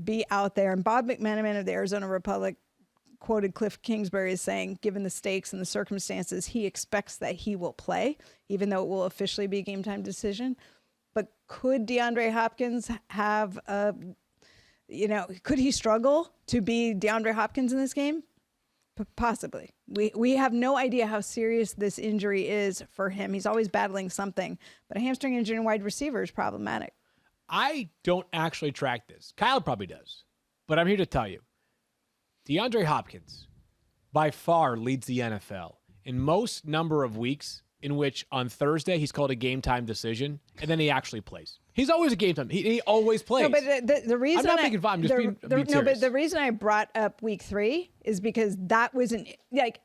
be out there. And Bob McManaman of the Arizona Republic quoted Cliff Kingsbury as saying, given the stakes and the circumstances, he expects that he will play, even though it will officially be a game time decision. But could DeAndre Hopkins have could he struggle to be DeAndre Hopkins in this game? Possibly. We have no idea how serious this injury is for him. He's always battling something, but a hamstring injury in wide receiver is problematic. I don't actually track this. Kyle probably does, but I'm here to tell you. DeAndre Hopkins by far leads the NFL in most number of weeks in which on Thursday he's called a game time decision and then he actually plays. He's always a game time. He always plays. No, but the reason I'm not making fun. I'm just being serious. But the reason I brought up week 3 is because that wasn't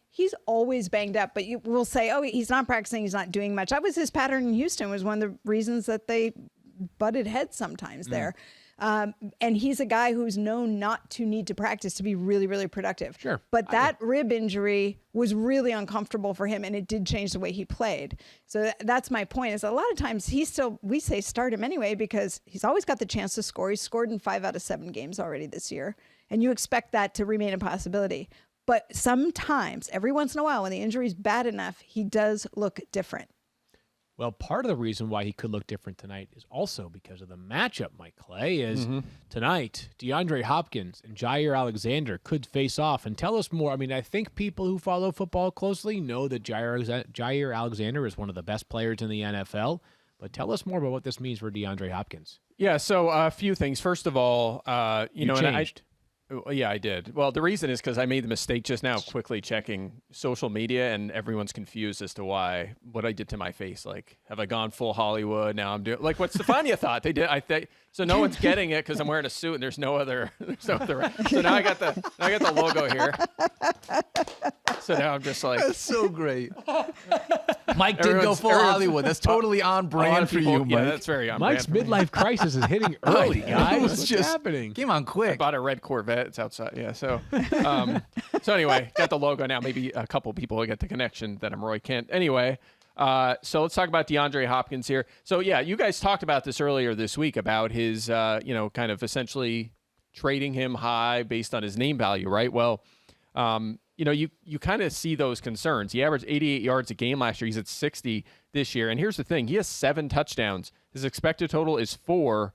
he's always banged up, but you will say, oh, he's not practicing, he's not doing much. That was his pattern in Houston. Was one of the reasons that they butted heads sometimes there. And he's a guy who's known not to need to practice to be really, really productive. Sure. But that rib injury was really uncomfortable for him, and it did change the way he played. So that's my point, is a lot of times we say start him anyway because he's always got the chance to score. He's scored in 5 out of 7 games already this year, and you expect that to remain a possibility. But sometimes, every once in a while, when the injury's bad enough, he does look different. Well, part of the reason why he could look different tonight is also because of the matchup, Mike Clay, is tonight, DeAndre Hopkins and Jair Alexander could face off. And tell us more. I mean, I think people who follow football closely know that Jair Alexander is one of the best players in the NFL. But tell us more about what this means for DeAndre Hopkins. Yeah, so a few things. First of all, You changed. Yeah, I did. Well, the reason is because I made the mistake just now of quickly checking social media, and everyone's confused as to what I did to my face. Like, have I gone full Hollywood? Now I'm doing like what Stephania thought they did. So no one's getting it because I'm wearing a suit and there's no other. So now I got the logo here. So now I'm just like, That's so great. Mike did go full Hollywood. That's totally on brand for you, Mike. Yeah, that's very on Mike's brand for me. midlife crisis is hitting early, guys. What's just happening? Came on I quick. bought a red Corvette. It's outside. Yeah. So, so anyway, got the logo now. Maybe a couple people will get the connection that I'm Roy Kent. Anyway, so let's talk about DeAndre Hopkins here. So yeah, you guys talked about this earlier this week about his, kind of essentially trading him high based on his name value, right? Well, you kind of see those concerns. He averaged 88 yards a game last year. He's at 60 this year. And here's the thing. He has 7 touchdowns. His expected total is 4.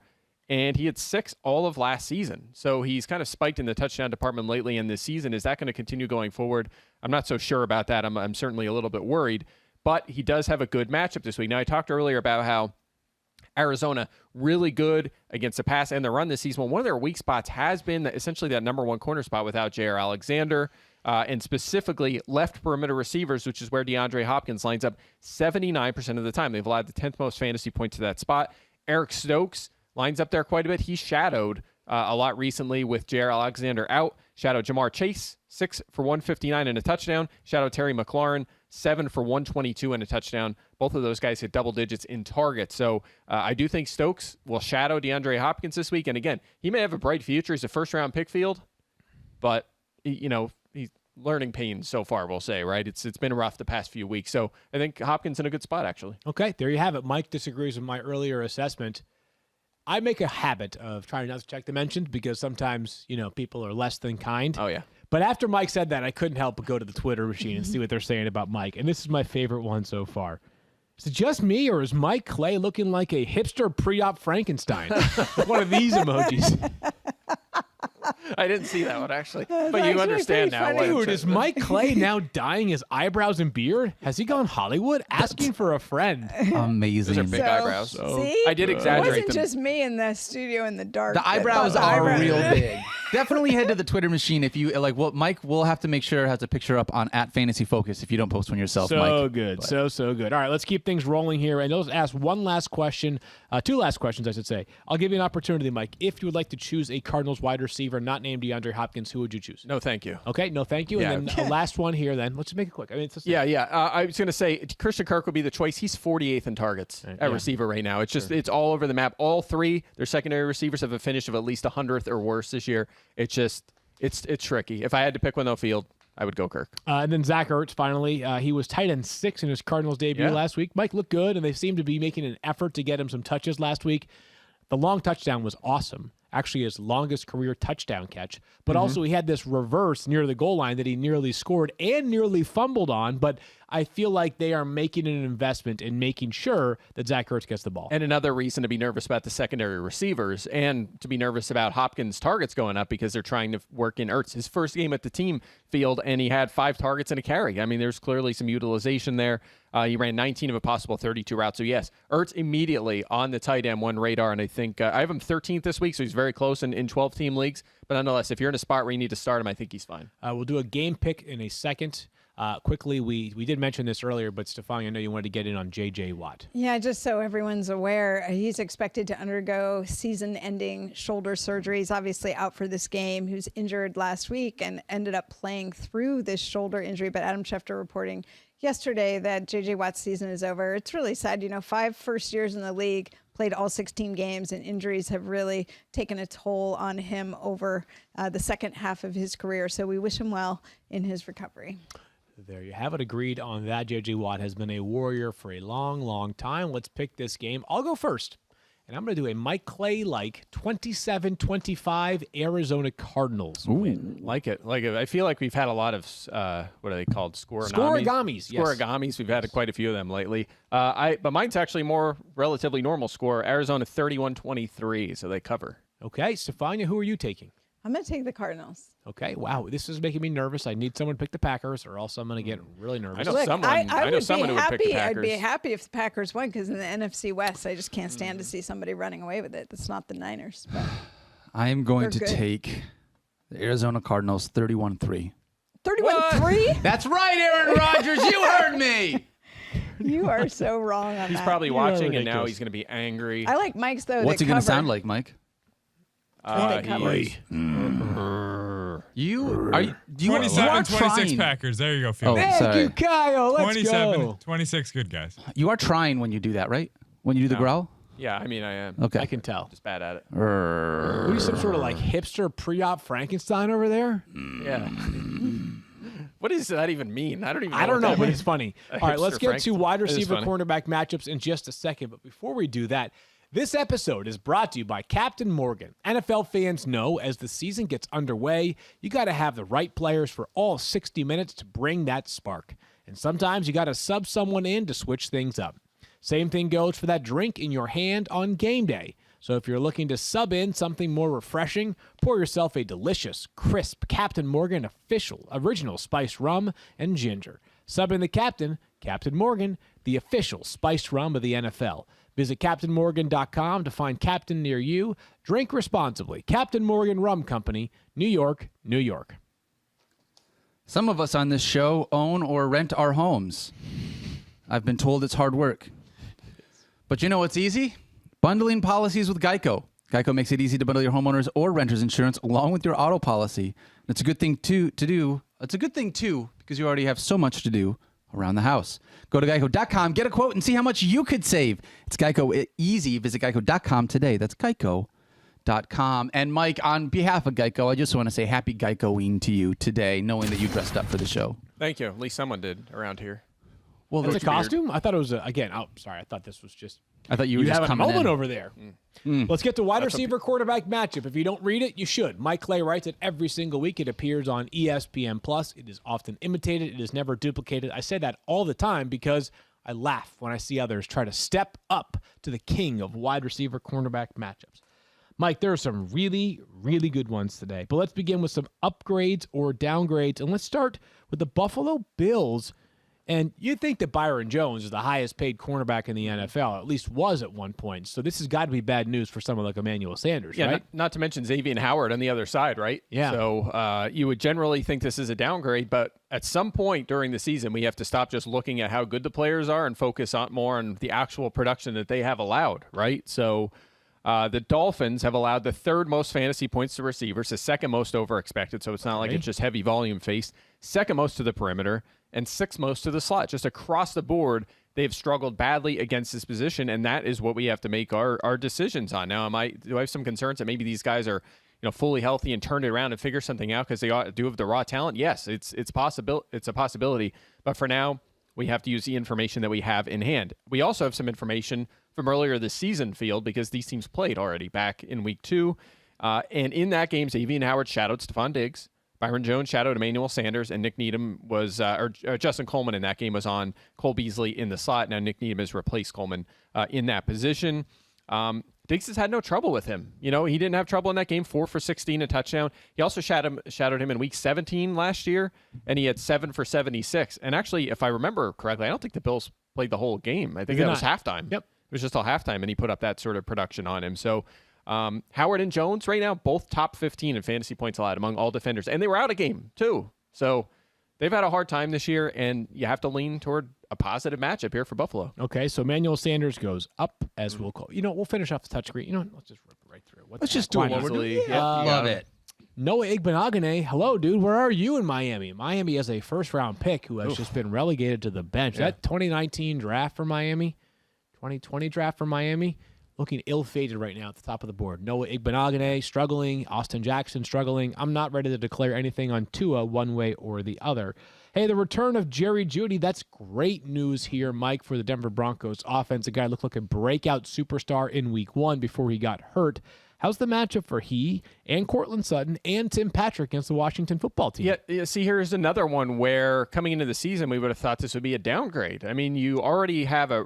And he had 6 all of last season. So he's kind of spiked in the touchdown department lately in this season. Is that going to continue going forward? I'm not so sure about that. I'm certainly a little bit worried. But he does have a good matchup this week. Now, I talked earlier about how Arizona really good against the pass and the run this season. Well, one of their weak spots has been essentially that number 1 corner spot without Jair Alexander, and specifically left perimeter receivers, which is where DeAndre Hopkins lines up 79% of the time. They've allowed the 10th most fantasy points to that spot. Eric Stokes lines up there quite a bit. He shadowed a lot recently with Jair Alexander out. Shadowed Jamar Chase, 6 for 159 and a touchdown. Shadowed Terry McLaurin, 7 for 122 and a touchdown. Both of those guys hit double digits in targets. So I do think Stokes will shadow DeAndre Hopkins this week. And again, he may have a bright future. He's a first-round pick field, but he's learning pains so far, we'll say, right? It's been rough the past few weeks. So I think Hopkins in a good spot, actually. Okay, there you have it. Mike disagrees with my earlier assessment. I make a habit of trying not to check the mentions because sometimes, people are less than kind. Oh, yeah. But after Mike said that, I couldn't help but go to the Twitter machine and see what they're saying about Mike. And this is my favorite one so far. Is it just me, or is Mike Clay looking like a hipster pre-op Frankenstein? One of these emojis. I didn't see that one, actually. But you understand now. Dude, is Mike Clay now dyeing his eyebrows and beard? Has he gone Hollywood? Asking for a friend. Amazing. Those are big eyebrows. See? I did exaggerate It wasn't them. just me in the studio in the dark. The eyebrows are real big. Definitely head to the Twitter machine if you like. Well, Mike will have to make sure has a picture up on @FantasyFocus if you don't post one yourself. So Mike. good, so good. All right, let's keep things rolling here. And let's ask one last question, 2 last questions, I should say. I'll give you an opportunity, Mike. If you would like to choose a Cardinals wide receiver not named DeAndre Hopkins, who would you choose? No, thank you. Okay, no, thank you. Yeah. And then a last one here. Then let's make it quick. I mean, it's just Yeah. I was going to say Christian Kirk would be the choice. He's 48th in targets at receiver right now. It's just it's all over the map. All 3 their secondary receivers have a finish of at least 100th or worse this year. It's just it's tricky. If I had to pick one though, field, I would go Kirk. And then Zach Ertz, finally. He was tight end 6 in his Cardinals debut last week. Mike looked good, and they seemed to be making an effort to get him some touches last week. The long touchdown was awesome. Actually, his longest career touchdown catch. But also he had this reverse near the goal line that he nearly scored and nearly fumbled on. But I feel like they are making an investment in making sure that Zach Ertz gets the ball. And another reason to be nervous about the secondary receivers and to be nervous about Hopkins' targets going up because they're trying to work in Ertz. His first game at the team field, and he had 5 targets and a carry. I mean, there's clearly some utilization there. He ran 19 of a possible 32 routes. So, yes, Ertz immediately on the tight end 1 radar. And I think I have him 13th this week, so he's very close in 12-team leagues. But nonetheless, if you're in a spot where you need to start him, I think he's fine. We'll do a game pick in a second. Quickly, we did mention this earlier, but Stephania, I know you wanted to get in on J.J. Watt. Yeah, just so everyone's aware, he's expected to undergo season-ending shoulder surgery. He's obviously out for this game. He was injured last week and ended up playing through this shoulder injury, but Adam Schefter reporting yesterday that J.J. Watt's season is over. It's really sad. 5 first years in the league, played all 16 games, and injuries have really taken a toll on him over the second half of his career. So we wish him well in his recovery. There you have it. Agreed on that. J.J. Watt has been a Warrior for a long, long time. Let's pick this game. I'll go first. And I'm going to do a Mike Clay-like 27-25 Arizona Cardinals win. Like it. I feel like we've had a lot of, what are they called? Scoregamis, yes. Scoregamis. We've had quite a few of them lately. But mine's actually more relatively normal score. Arizona 31-23, so they cover. Okay, Stephania, who are you taking? I'm going to take the Cardinals. Okay, wow, this is making me nervous. I need someone to pick the Packers, or else I'm going to get really nervous. I know someone. I know someone who would pick the Packers. I'd be happy if the Packers won, because in the NFC West, I just can't stand to see somebody running away with it. That's not the Niners. But I am going to They're good. take the Arizona Cardinals 31-3. 31-3? That's right, Aaron Rodgers. You heard me. You are so wrong on He's that. probably watching, and now ridiculous. he's going to be angry. I like Mike's, though. What's they it going to cover. sound like, Mike? They cover. You are you 27, are 26 trying. Packers. There you go, Oh, Phillip. Thank sorry. you, Kyle. Let's 27, go. 26 good guys. You are trying when you do that, right? When you do the growl? Yeah, I mean, I am. Okay. I can tell. Just bad at it. Are you some sort of like hipster pre-op Frankenstein over there? Yeah. What does that even mean? I don't even know. I don't what know, that but means. it's funny. A All right, let's hipster get to Frankenstein. wide It is receiver funny. cornerback matchups in just a second. But before we do that, this episode is brought to you by Captain Morgan. NFL fans know as the season gets underway, you got to have the right players for all 60 minutes to bring that spark. And sometimes you got to sub someone in to switch things up. Same thing goes for that drink in your hand on game day. So if you're looking to sub in something more refreshing, pour yourself a delicious, crisp Captain Morgan official original spiced rum and ginger. Sub in the Captain, Captain Morgan, the official spiced rum of the NFL. Visit CaptainMorgan.com to find Captain near you. Drink responsibly. Captain Morgan Rum Company, New York, New York. Some of us on this show own or rent our homes. I've been told it's hard work. But you know what's easy? Bundling policies with Geico. Geico makes it easy to bundle your homeowners or renters insurance along with your auto policy. And it's a good thing to do. It's a good thing too because you already have so much to do around the house. Go to geico.com, get a quote, and see how much you could save. It's Geico easy. Visit geico.com today. That's geico.com. And Mike, on behalf of Geico, I just want to say happy Geicoing to you today, knowing that you dressed up for the show. Thank you. At least someone did around here. Well, It's a That's weird. costume? I thought it was, again, oh, sorry. I thought this was just... I thought you were just having a coming moment in. over there. Let's get to wide receiver quarterback matchup. If you don't read it, you should. Mike Clay writes it every single week. It appears on ESPN Plus. It is often imitated. It is never duplicated. I say that all the time because I laugh when I see others try to step up to the king of wide receiver cornerback matchups. Mike, there are some really, really good ones today. But let's begin with some upgrades or downgrades. And let's start with the Buffalo Bills. And you'd think that Byron Jones is the highest paid cornerback in the NFL, at least was at one point. So this has got to be bad news for someone like Emmanuel Sanders, Yeah, right? not to mention Xavier Howard on the other side, right? Yeah. So you would generally think this is a downgrade, but at some point during the season, we have to stop just looking at how good the players are and focus on more on the actual production that they have allowed, right? So the Dolphins have allowed the third most fantasy points to receivers, the second most over expected, so it's not like it's just heavy volume faced, second most to the perimeter, and sixth most to the slot. Just across the board, they've struggled badly against this position, and that is what we have to make our decisions on. Now, do I have some concerns that maybe these guys are fully healthy and turned it around and figure something out because they do have the raw talent? Yes, it's a possibility. But for now, we have to use the information that we have in hand. We also have some information from earlier this season, Field, because these teams played already back in week 2. And in that game, Xavier Howard shadowed Stephon Diggs. Byron Jones shadowed Emmanuel Sanders, and Nick Needham was, or Justin Coleman in that game was on Cole Beasley in the slot. Now Nick Needham has replaced Coleman in that position. Diggs has had no trouble with him. He didn't have trouble in that game, 4 for 16, a touchdown. He also shadowed him in week 17 last year, and he had 7 for 76. And actually, if I remember correctly, I don't think the Bills played the whole game. I think that was halftime. Yep. It was just till halftime, and he put up that sort of production on him. So Howard and Jones right now, both top 15 in fantasy points allowed among all defenders. And they were out a game, too. So they've had a hard time this year, and you have to lean toward a positive matchup here for Buffalo. Okay, so Emmanuel Sanders goes up, as we'll call. We'll finish off the touchsame. Let's just rip it right through. Let's just do it what we're doing. Love it. Noah Igbenogany, hello, dude. Where are you in Miami? Miami has a first-round pick who has just been relegated to the bench. That 2019 draft for Miami, 2020 draft for Miami, looking ill-fated right now at the top of the board. Noah Igbenogany struggling. Austin Jackson struggling. I'm not ready to declare anything on Tua one way or the other. Hey, the return of Jerry Jeudy, that's great news here, Mike, for the Denver Broncos offense. A guy looked like a breakout superstar in week 1 before he got hurt. How's the matchup for he and Cortland Sutton and Tim Patrick against the Washington football team? Yeah, see, here's another one where coming into the season, we would have thought this would be a downgrade. I mean, you already have a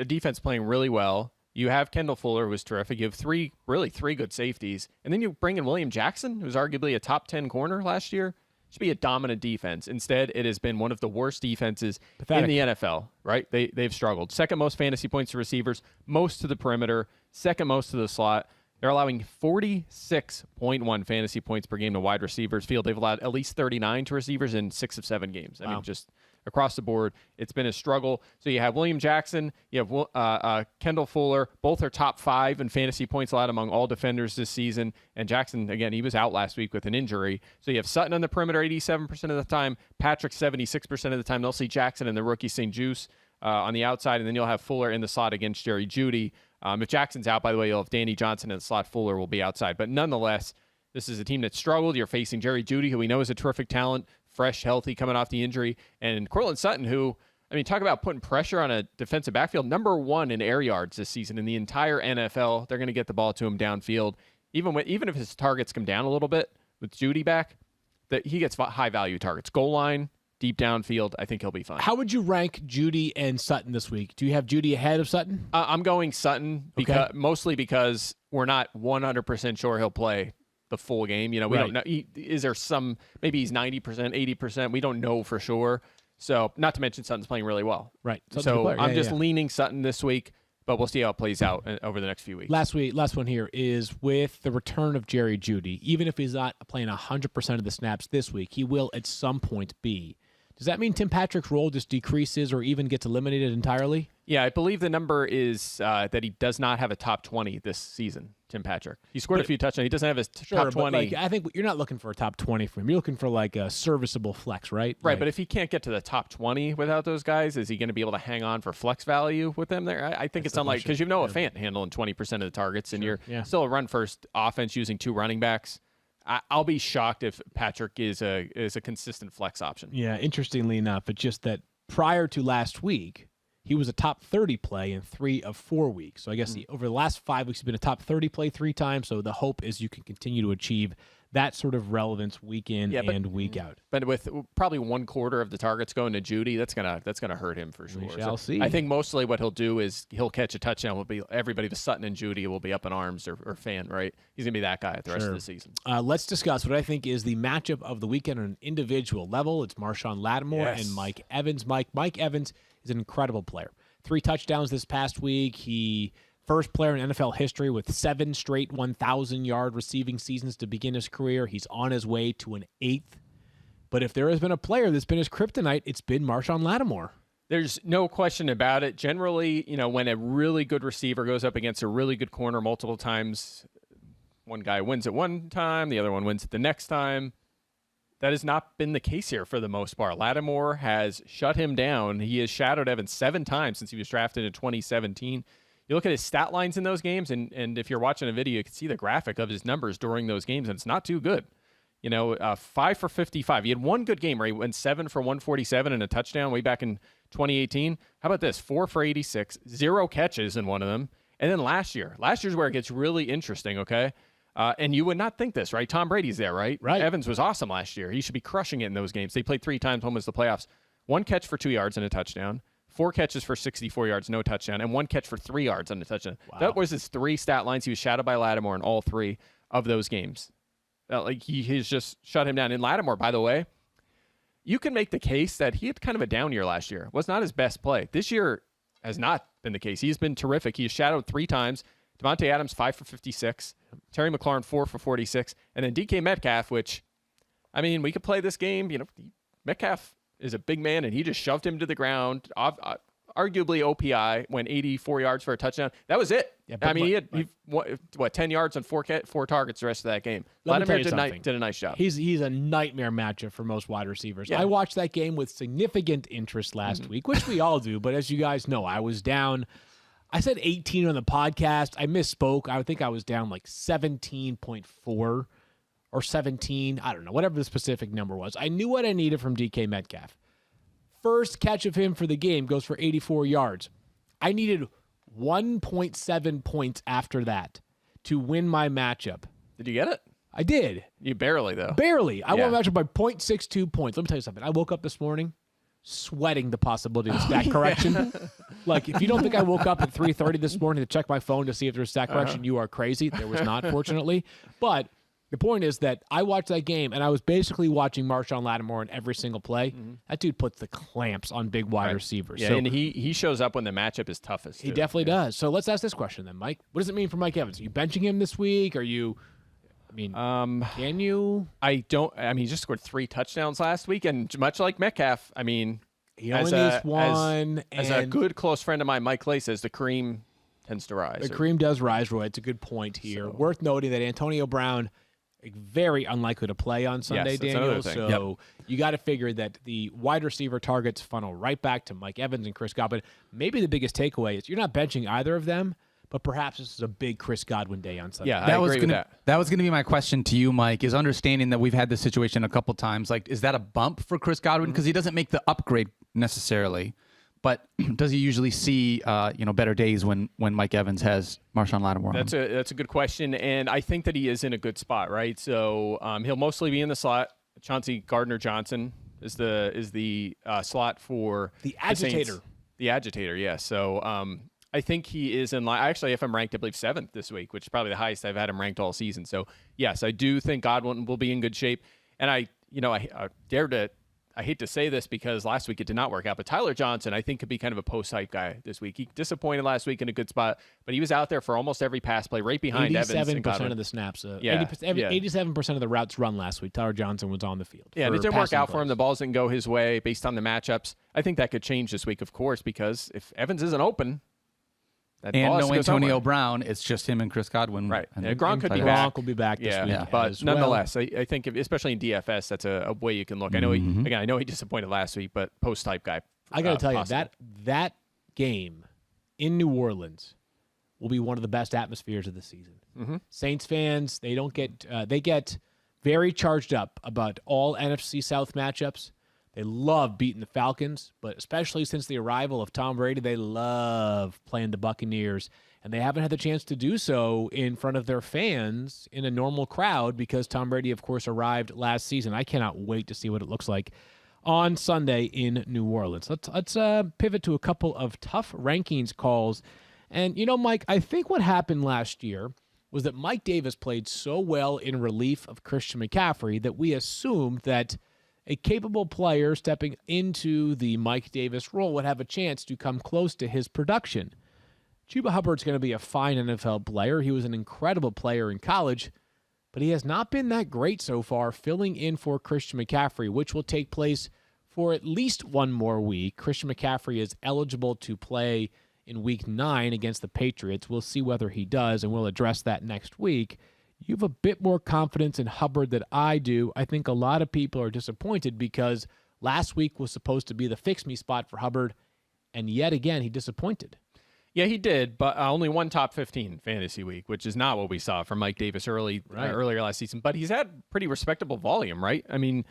defense playing really well. You have Kendall Fuller, who was terrific. You have three good safeties. And then you bring in William Jackson, who's arguably a top 10 corner last year. Should be a dominant defense. Instead, it has been one of the worst defenses in the NFL, right? They've struggled. Second most fantasy points to receivers, most to the perimeter, second most to the slot. They're allowing 46.1 fantasy points per game to wide receivers. Field, they've allowed at least 39 to receivers in 6 of 7 games. I mean, just across the board, it's been a struggle. So you have William Jackson, you have Kendall Fuller. Both are top 5 in fantasy points allowed among all defenders this season. And Jackson, again, he was out last week with an injury. So you have Sutton on the perimeter 87% of the time, Patrick 76% of the time. They'll see Jackson and the rookie St. Juice on the outside, and then you'll have Fuller in the slot against Jerry Jeudy. If Jackson's out, by the way, you'll have Danny Johnson in the slot. Fuller will be outside. But nonetheless, this is a team that struggled. You're facing Jerry Jeudy, who we know is a terrific talent, fresh, healthy, coming off the injury. And Cortland Sutton, who, I mean, talk about putting pressure on a defensive backfield. Number 1 in air yards this season in the entire NFL. They're going to get the ball to him downfield. Even if his targets come down a little bit with Jeudy back, that he gets high-value targets. Goal line, deep downfield, I think he'll be fine. How would you rank Jeudy and Sutton this week? Do you have Jeudy ahead of Sutton? I'm going Sutton, mostly because we're not 100% sure he'll play the full game. You know, we don't know. Is there some, maybe he's 90%, 80%. We don't know for sure. So, not to mention Sutton's playing really well. Right. So, I'm just leaning Sutton this week, but we'll see how it plays out over the next few weeks. Last one here is with the return of Jerry Jeudy. Even if he's not playing 100% of the snaps this week, he will at some point be. Does that mean Tim Patrick's role just decreases or even gets eliminated entirely? Yeah, I believe the number is that he does not have a top 20 this season, Tim Patrick. He scored a few touchdowns. He doesn't have his top 20. I think you're not looking for a top 20 for him. You're looking for like a serviceable flex, right? Right, but if he can't get to the top 20 without those guys, is he going to be able to hang on for flex value with them there? I think it's unlikely because you know a Fant handling 20% of the targets, and you're still a run-first offense using 2 running backs. I'll be shocked if Patrick is a consistent flex option. Yeah, interestingly enough, it's just that prior to last week, he was a top 30 play in 3 of 4 weeks. So I guess over the last 5 weeks, he's been a top 30 play 3 times. So the hope is you can continue to achieve that sort of relevance week in and week out. But with probably 1/4 of the targets going to Jeudy, that's gonna hurt him for sure. We shall see. I think mostly what he'll do is he'll catch a touchdown. Will be everybody, the Sutton and Jeudy will be up in arms or Fan, right? He's gonna be that guy the rest of the season. Let's discuss what I think is the matchup of the weekend on an individual level. It's Marshawn Lattimore and Mike Evans. Mike Evans is an incredible player. 3 touchdowns this past week. He first player in NFL history with 7 straight 1,000-yard receiving seasons to begin his career. He's on his way to an 8th. But if there has been a player that's been his kryptonite, it's been Marshawn Lattimore. There's no question about it. Generally, when a really good receiver goes up against a really good corner multiple times, one guy wins it one time, the other one wins it the next time. That has not been the case here for the most part. Lattimore has shut him down. He has shadowed Evans 7 times since he was drafted in 2017. You look at his stat lines in those games, and if you're watching a video, you can see the graphic of his numbers during those games, and it's not too good. 5 for 55. He had one good game where he went 7 for 147 and a touchdown way back in 2018. How about this? 4 for 86, 0 catches in one of them. And then last year's where it gets really interesting, okay? And you would not think this, right? Tom Brady's there, right? Right. Evans was awesome last year. He should be crushing it in those games. They played 3 times, home was the playoffs. 1 catch for 2 yards and a touchdown. 4 catches for 64 yards, no touchdown, and 1 catch for 3 yards on a touchdown. Wow. That was his 3 stat lines. He was shadowed by Lattimore in all 3 of those games. He's just shut him down. And Lattimore, by the way, you can make the case that he had kind of a down year last year. Was not his best play. This year has not been the case. He's been terrific. He was shadowed 3 times. Davante Adams, 5 for 56. Terry McLaurin, 4 for 46. And then DK Metcalf, which, I mean, we could play this game. Metcalf is a big man, and he just shoved him to the ground. Arguably OPI, went 84 yards for a touchdown. That was it. Yeah, I mean, he had 10 yards on 4 targets the rest of that game. Vladimir did a nice job. He's a nightmare matchup for most wide receivers. Yeah. I watched that game with significant interest last week, which we all do. But as you guys know, I was down. I said 18 on the podcast. I misspoke. I think I was down like 17.4 or 17. I don't know, whatever the specific number was. I knew what I needed from DK Metcalf. first catch of him for the game goes for 84 yards. I needed 1.7 points after that to win my matchup. Did you get it? I did. You barely, though. Barely. I won my matchup by 0.62 points. Let me tell you something. I woke up this morning sweating the possibility of stat correction. Like, if you don't think I woke up at 3:30 this morning to check my phone to see if there's stat correction, you are crazy. There was not, fortunately. But the point is that I watched that game, and I was basically watching Marshawn Lattimore in every single play. That dude puts the clamps on big wide receivers. Yeah, so and he shows up when the matchup is toughest. he definitely does. So let's ask this question then, Mike. What does it mean for Mike Evans? Are you benching him this week? Are you... can you? I don't. I mean, he just scored 3 touchdowns last week, and much like Metcalf, I mean, He only needs one. As a good close friend of mine, Mike Clay, says the cream tends to rise. The cream does rise, Roy. It's a good point here. Worth noting that Antonio Brown, very unlikely to play on Sunday, Yes, that's Daniel. another thing. So you got to figure that the wide receiver targets funnel right back to Mike Evans and Chris Godwin. Maybe the biggest takeaway is you're not benching either of them, but perhaps this is a big Chris Godwin day on Sunday. Yeah, I agree with that. That was going to be my question to you, Mike, is understanding that we've had this situation a couple times. Like, is that a bump for Chris Godwin? Because he doesn't make the upgrade necessarily, but does he usually see better days when Mike Evans has Marshawn Lattimore on him? That's a good question, and I think that he is in a good spot, right? So he'll mostly be in the slot. Chauncey Gardner-Johnson is the slot for The agitator. Saints. The agitator, yeah. So I think he is in line. Actually, if I'm ranked, I believe 7th this week, which is probably the highest I've had him ranked all season. So, yes, I do think Godwin will be in good shape. And I hate to say this because last week it did not work out, but Tyler Johnson, I think, could be kind of a post-hype guy this week. He disappointed last week in a good spot, but he was out there for almost every pass play, right behind Evans and Godwin. 87% of the snaps. 87% of the routes run last week. Tyler Johnson was on the field. Yeah, and it didn't work out for him. The balls didn't go his way based on the matchups. I think that could change this week, of course, because if Evans isn't open, and no Antonio Brown, it's just him and Chris Godwin. Right. And Gronk could be Gronk back. will be back this week. But as well. nonetheless, I think, especially in DFS, that's a way you can look. I know I know he disappointed last week, but post-type guy. I got to tell possible. you, that game in New Orleans will be one of the best atmospheres of the season. Saints fans, they get very charged up about all NFC South matchups. They love beating the Falcons, but especially since the arrival of Tom Brady, they love playing the Buccaneers. And they haven't had the chance to do so in front of their fans in a normal crowd because Tom Brady, of course, arrived last season. I cannot wait to see what it looks like on Sunday in New Orleans. Let's pivot to a couple of tough rankings calls. And, Mike, I think what happened last year was that Mike Davis played so well in relief of Christian McCaffrey that we assumed that a capable player stepping into the Mike Davis role would have a chance to come close to his production. Chuba Hubbard's going to be a fine NFL player. He was an incredible player in college, but he has not been that great so far filling in for Christian McCaffrey, which will take place for at least one more week. Christian McCaffrey is eligible to play in Week 9 against the Patriots. We'll see whether he does, and we'll address that next week. You have a bit more confidence in Hubbard than I do. I think a lot of people are disappointed because last week was supposed to be the fix-me spot for Hubbard, and yet again, he disappointed. Yeah, he did, but only one top 15 fantasy week, which is not what we saw from Mike Davis earlier last season. But he's had pretty respectable volume, right? I mean,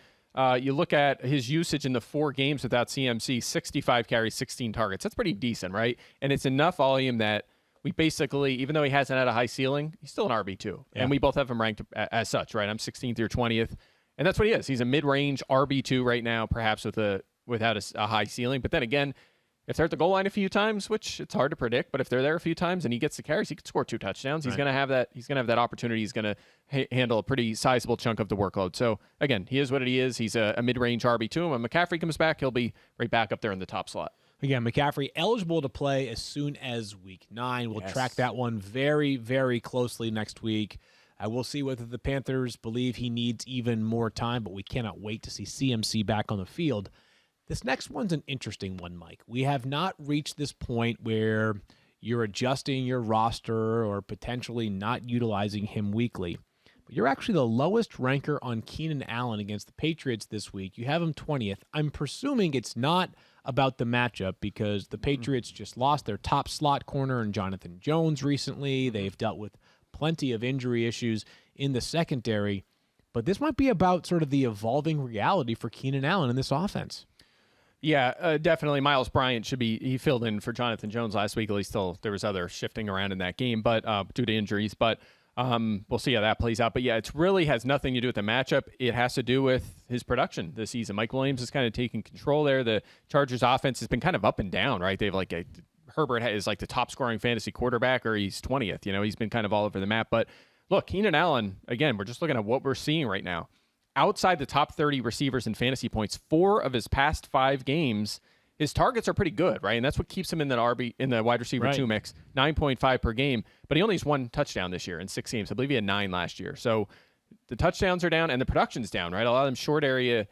you look at his usage in the 4 games without CMC, 65 carries, 16 targets. That's pretty decent, right? And it's enough volume that we basically, even though he hasn't had a high ceiling, he's still an RB2. Yeah. And we both have him ranked as such, right? I'm 16th or 20th. And that's what he is. He's a mid-range RB2 right now, perhaps without a high ceiling. But then again, if they're at the goal line a few times, which it's hard to predict, but if they're there a few times and he gets the carries, he could score 2 touchdowns. Right. He's going to have that. He's going to have that opportunity. He's going to handle a pretty sizable chunk of the workload. So again, he is what he is. He's a mid-range RB2. And when McCaffrey comes back, he'll be right back up there in the top slot. Again, McCaffrey eligible to play as soon as Week 9. We'll track that one very, very closely next week. We'll see whether the Panthers believe he needs even more time, but we cannot wait to see CMC back on the field. This next one's an interesting one, Mike. We have not reached this point where you're adjusting your roster or potentially not utilizing him weekly. But you're actually the lowest ranker on Keenan Allen against the Patriots this week. You have him 20th. I'm presuming it's not about the matchup because the Patriots just lost their top slot corner in Jonathan Jones recently. They've dealt with plenty of injury issues in the secondary. But this might be about sort of the evolving reality for Keenan Allen in this offense. Yeah, definitely. Miles Bryant he filled in for Jonathan Jones last week. At least there was other shifting around in that game, but due to injuries. But we'll see how that plays out. But yeah, it really has nothing to do with the matchup. It has to do with his production this season. Mike Williams is kind of taking control there. The Chargers offense has been kind of up and down, right? They've Herbert is like the top scoring fantasy quarterback, or he's 20th. He's been kind of all over the map. But look, Keenan Allen, again, we're just looking at what we're seeing right now. Outside the top 30 receivers in fantasy points, 4 of his past 5 games, his targets are pretty good, right? And that's what keeps him in the wide receiver 2 mix, 9.5 per game. But he only has 1 touchdown this year in 6 games. I believe he had 9 last year. So the touchdowns are down and the production's down, right? A lot of them short area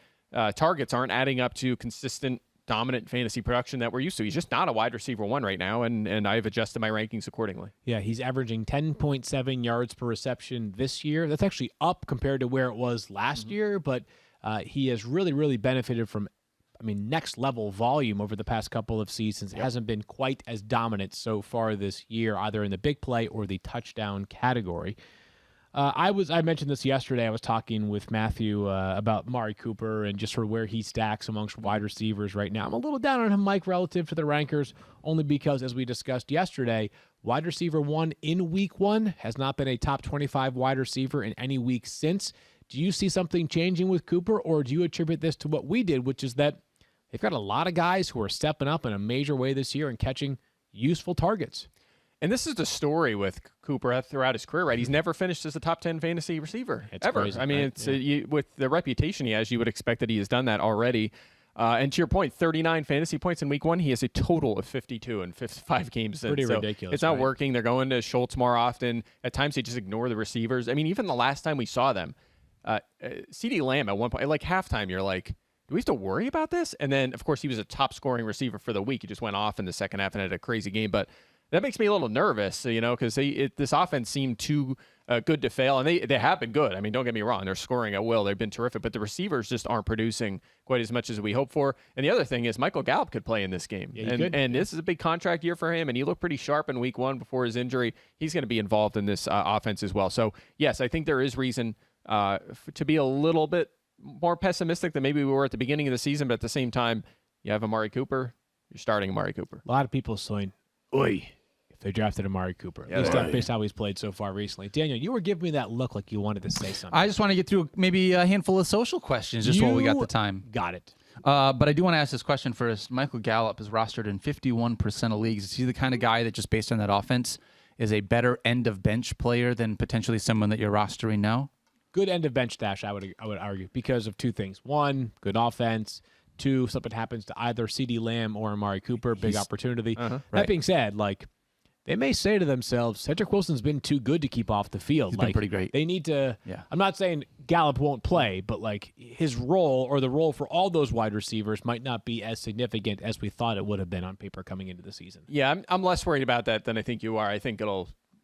targets aren't adding up to consistent, dominant fantasy production that we're used to. He's just not a wide receiver 1 right now, and I've adjusted my rankings accordingly. Yeah, he's averaging 10.7 yards per reception this year. That's actually up compared to where it was last year, but he has really, really benefited from, next level volume over the past couple of seasons. It hasn't been quite as dominant so far this year, either in the big play or the touchdown category. I mentioned this yesterday. I was talking with Matthew about Amari Cooper and just sort of where he stacks amongst wide receivers right now. I'm a little down on him, Mike, relative to the rankers, only because, as we discussed yesterday, wide receiver 1 in week 1 has not been a top 25 wide receiver in any week since. Do you see something changing with Cooper, or do you attribute this to what we did, which is that they've got a lot of guys who are stepping up in a major way this year and catching useful targets? And this is the story with Cooper throughout his career, right? He's never finished as a top 10 fantasy receiver, ever. Crazy, right? With the reputation he has, you would expect that he has done that already. And to your point, 39 fantasy points in week 1. He has a total of 52 in 55 games. Pretty ridiculous. It's not working. They're going to Schultz more often. At times, they just ignore the receivers. Even the last time we saw them, CeeDee Lamb at one point, like halftime, you're like, do we have to worry about this? And then, of course, he was a top scoring receiver for the week. He just went off in the second half and had a crazy game. But that makes me a little nervous, because this offense seemed too good to fail, and they have been good. Don't get me wrong; they're scoring at will. They've been terrific, but the receivers just aren't producing quite as much as we hoped for. And the other thing is, Michael Gallup could play in this game, and this is a big contract year for him. And he looked pretty sharp in week 1 before his injury. He's going to be involved in this offense as well. So yes, I think there is reason to be a little bit more pessimistic than maybe we were at the beginning of the season. But at the same time, you have Amari Cooper. You're starting Amari Cooper. A lot of people saying, "Oi." They drafted Amari Cooper. Yeah, based on how he's played so far recently. Daniel, you were giving me that look like you wanted to say something. I just want to get through maybe a handful of social questions just while we got the time. Got it. But I do want to ask this question first. Michael Gallup is rostered in 51% of leagues. Is he the kind of guy that just based on that offense is a better end of bench player than potentially someone that you're rostering now? Good end of bench stash, I would argue, because of 2 things. 1, good offense. 2, something happens to either CeeDee Lamb or Amari Cooper, big opportunity. That being said, they may say to themselves, Cedric Wilson's been too good to keep off the field. He's been pretty great. They need to I'm not saying Gallup won't play, but his role or the role for all those wide receivers might not be as significant as we thought it would have been on paper coming into the season. Yeah, I'm less worried about that than I think you are. I think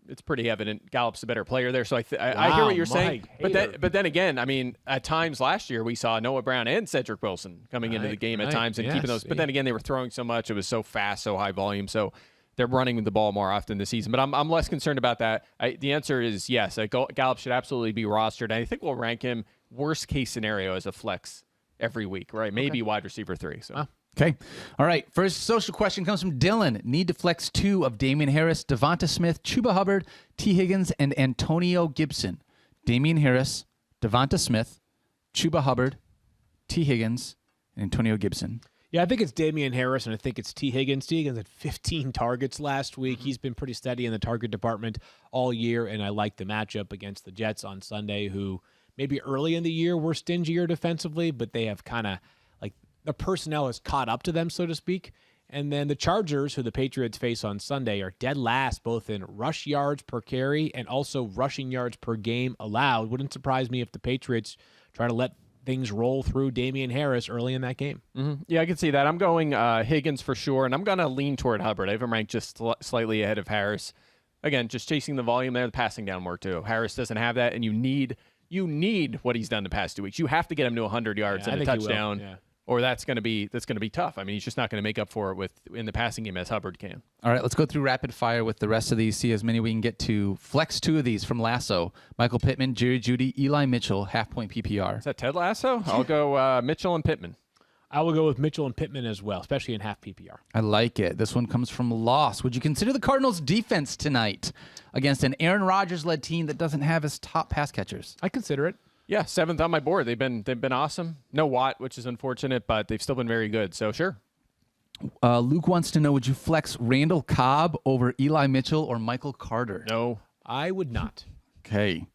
it's pretty evident Gallup's a better player there. So I hear what you're saying. But then again, at times last year we saw Noah Brown and Cedric Wilson coming into the game at times and keeping those. But then again, they were throwing so much. It was so fast, so high volume. So they're running the ball more often this season. But I'm less concerned about that. The answer is yes. Gallup should absolutely be rostered. And I think we'll rank him worst case scenario as a flex every week, right? Maybe wide receiver 3. So. Okay. All right. First social question comes from Dylan. Need to flex 2 of Damian Harris, Devonta Smith, Chuba Hubbard, T. Higgins, and Antonio Gibson. Damian Harris, Devonta Smith, Chuba Hubbard, T. Higgins, and Antonio Gibson. Yeah, I think it's Damian Harris, and I think it's T. Higgins. T. Higgins had 15 targets last week. He's been pretty steady in the target department all year, and I like the matchup against the Jets on Sunday, who maybe early in the year were stingier defensively, but they have kind of, the personnel has caught up to them, so to speak. And then the Chargers, who the Patriots face on Sunday, are dead last both in rush yards per carry and also rushing yards per game allowed. Wouldn't surprise me if the Patriots try to let things roll through Damian Harris early in that game. Mm-hmm. Yeah, I can see that. I'm going Higgins for sure, and I'm going to lean toward Hubbard. I have him ranked just slightly ahead of Harris. Again, just chasing the volume there, the passing down more too. Harris doesn't have that, and you need what he's done the past 2 weeks. You have to get him to 100 yards and a touchdown. Or that's going to be tough. He's just not going to make up for it in the passing game as Hubbard can. All right, let's go through rapid fire with the rest of these. See as many we can get to. Flex 2 of these from Lasso: Michael Pittman, Jerry Jeudy, Eli Mitchell, half point PPR. Is that Ted Lasso? I'll go Mitchell and Pittman. I will go with Mitchell and Pittman as well, especially in half PPR. I like it. This one comes from Loss. Would you consider the Cardinals' defense tonight against an Aaron Rodgers-led team that doesn't have his top pass catchers? I consider it. Yeah, 7th on my board. They've been awesome. No Watt, which is unfortunate, but they've still been very good. So sure. Luke wants to know, would you flex Randall Cobb over Eli Mitchell or Michael Carter? No. I would not. Okay.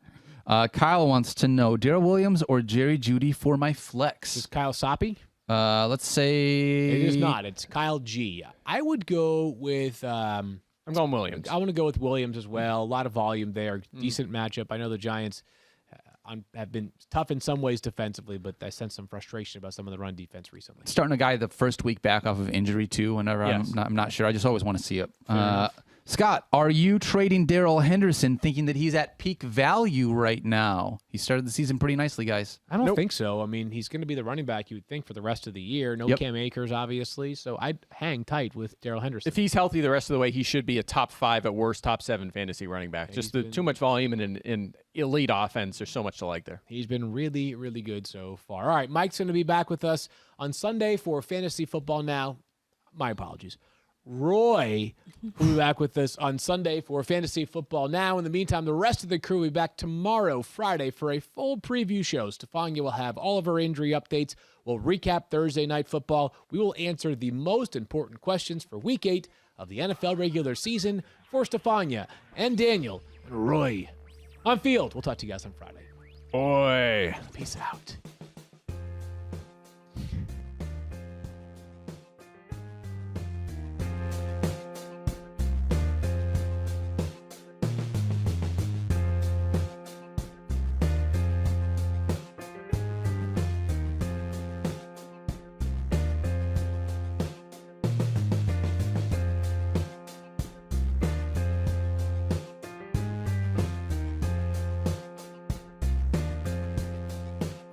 Kyle wants to know, Darrell Williams or Jerry Jeudy for my flex? Is Kyle Soppy? Let's say... It is not. It's Kyle G. I would go with... I'm going Williams. I want to go with Williams as well. A lot of volume there. Decent matchup. I know the Giants have been tough in some ways defensively, but I sense some frustration about some of the run defense recently. Starting a guy the first week back off of injury, too, whenever Yes. I'm not sure. I just always want to see it. Scott, are you trading Darrell Henderson thinking that he's at peak value right now? He started the season pretty nicely, guys. I don't Nope. think so. I mean, he's going to be the running back you would think for the rest of the year. No Yep. Cam Akers, obviously. So I'd hang tight with Darrell Henderson. If he's healthy the rest of the way, he should be a top 5 at worst, top 7 fantasy running back. Just too much volume and an elite offense. There's so much to like there. He's been really, really good so far. All right, Mike's going to be back with us on Sunday for Fantasy Football Now. My apologies. Roy will be back with us on Sunday for Fantasy Football Now. In the meantime, the rest of the crew will be back tomorrow, Friday, for a full preview show. Stephania will have all of our injury updates. We'll recap Thursday Night Football. We will answer the most important questions for Week 8 of the NFL regular season for Stephania and Daniel and Roy on Field. We'll talk to you guys on Friday. Boy. Peace out.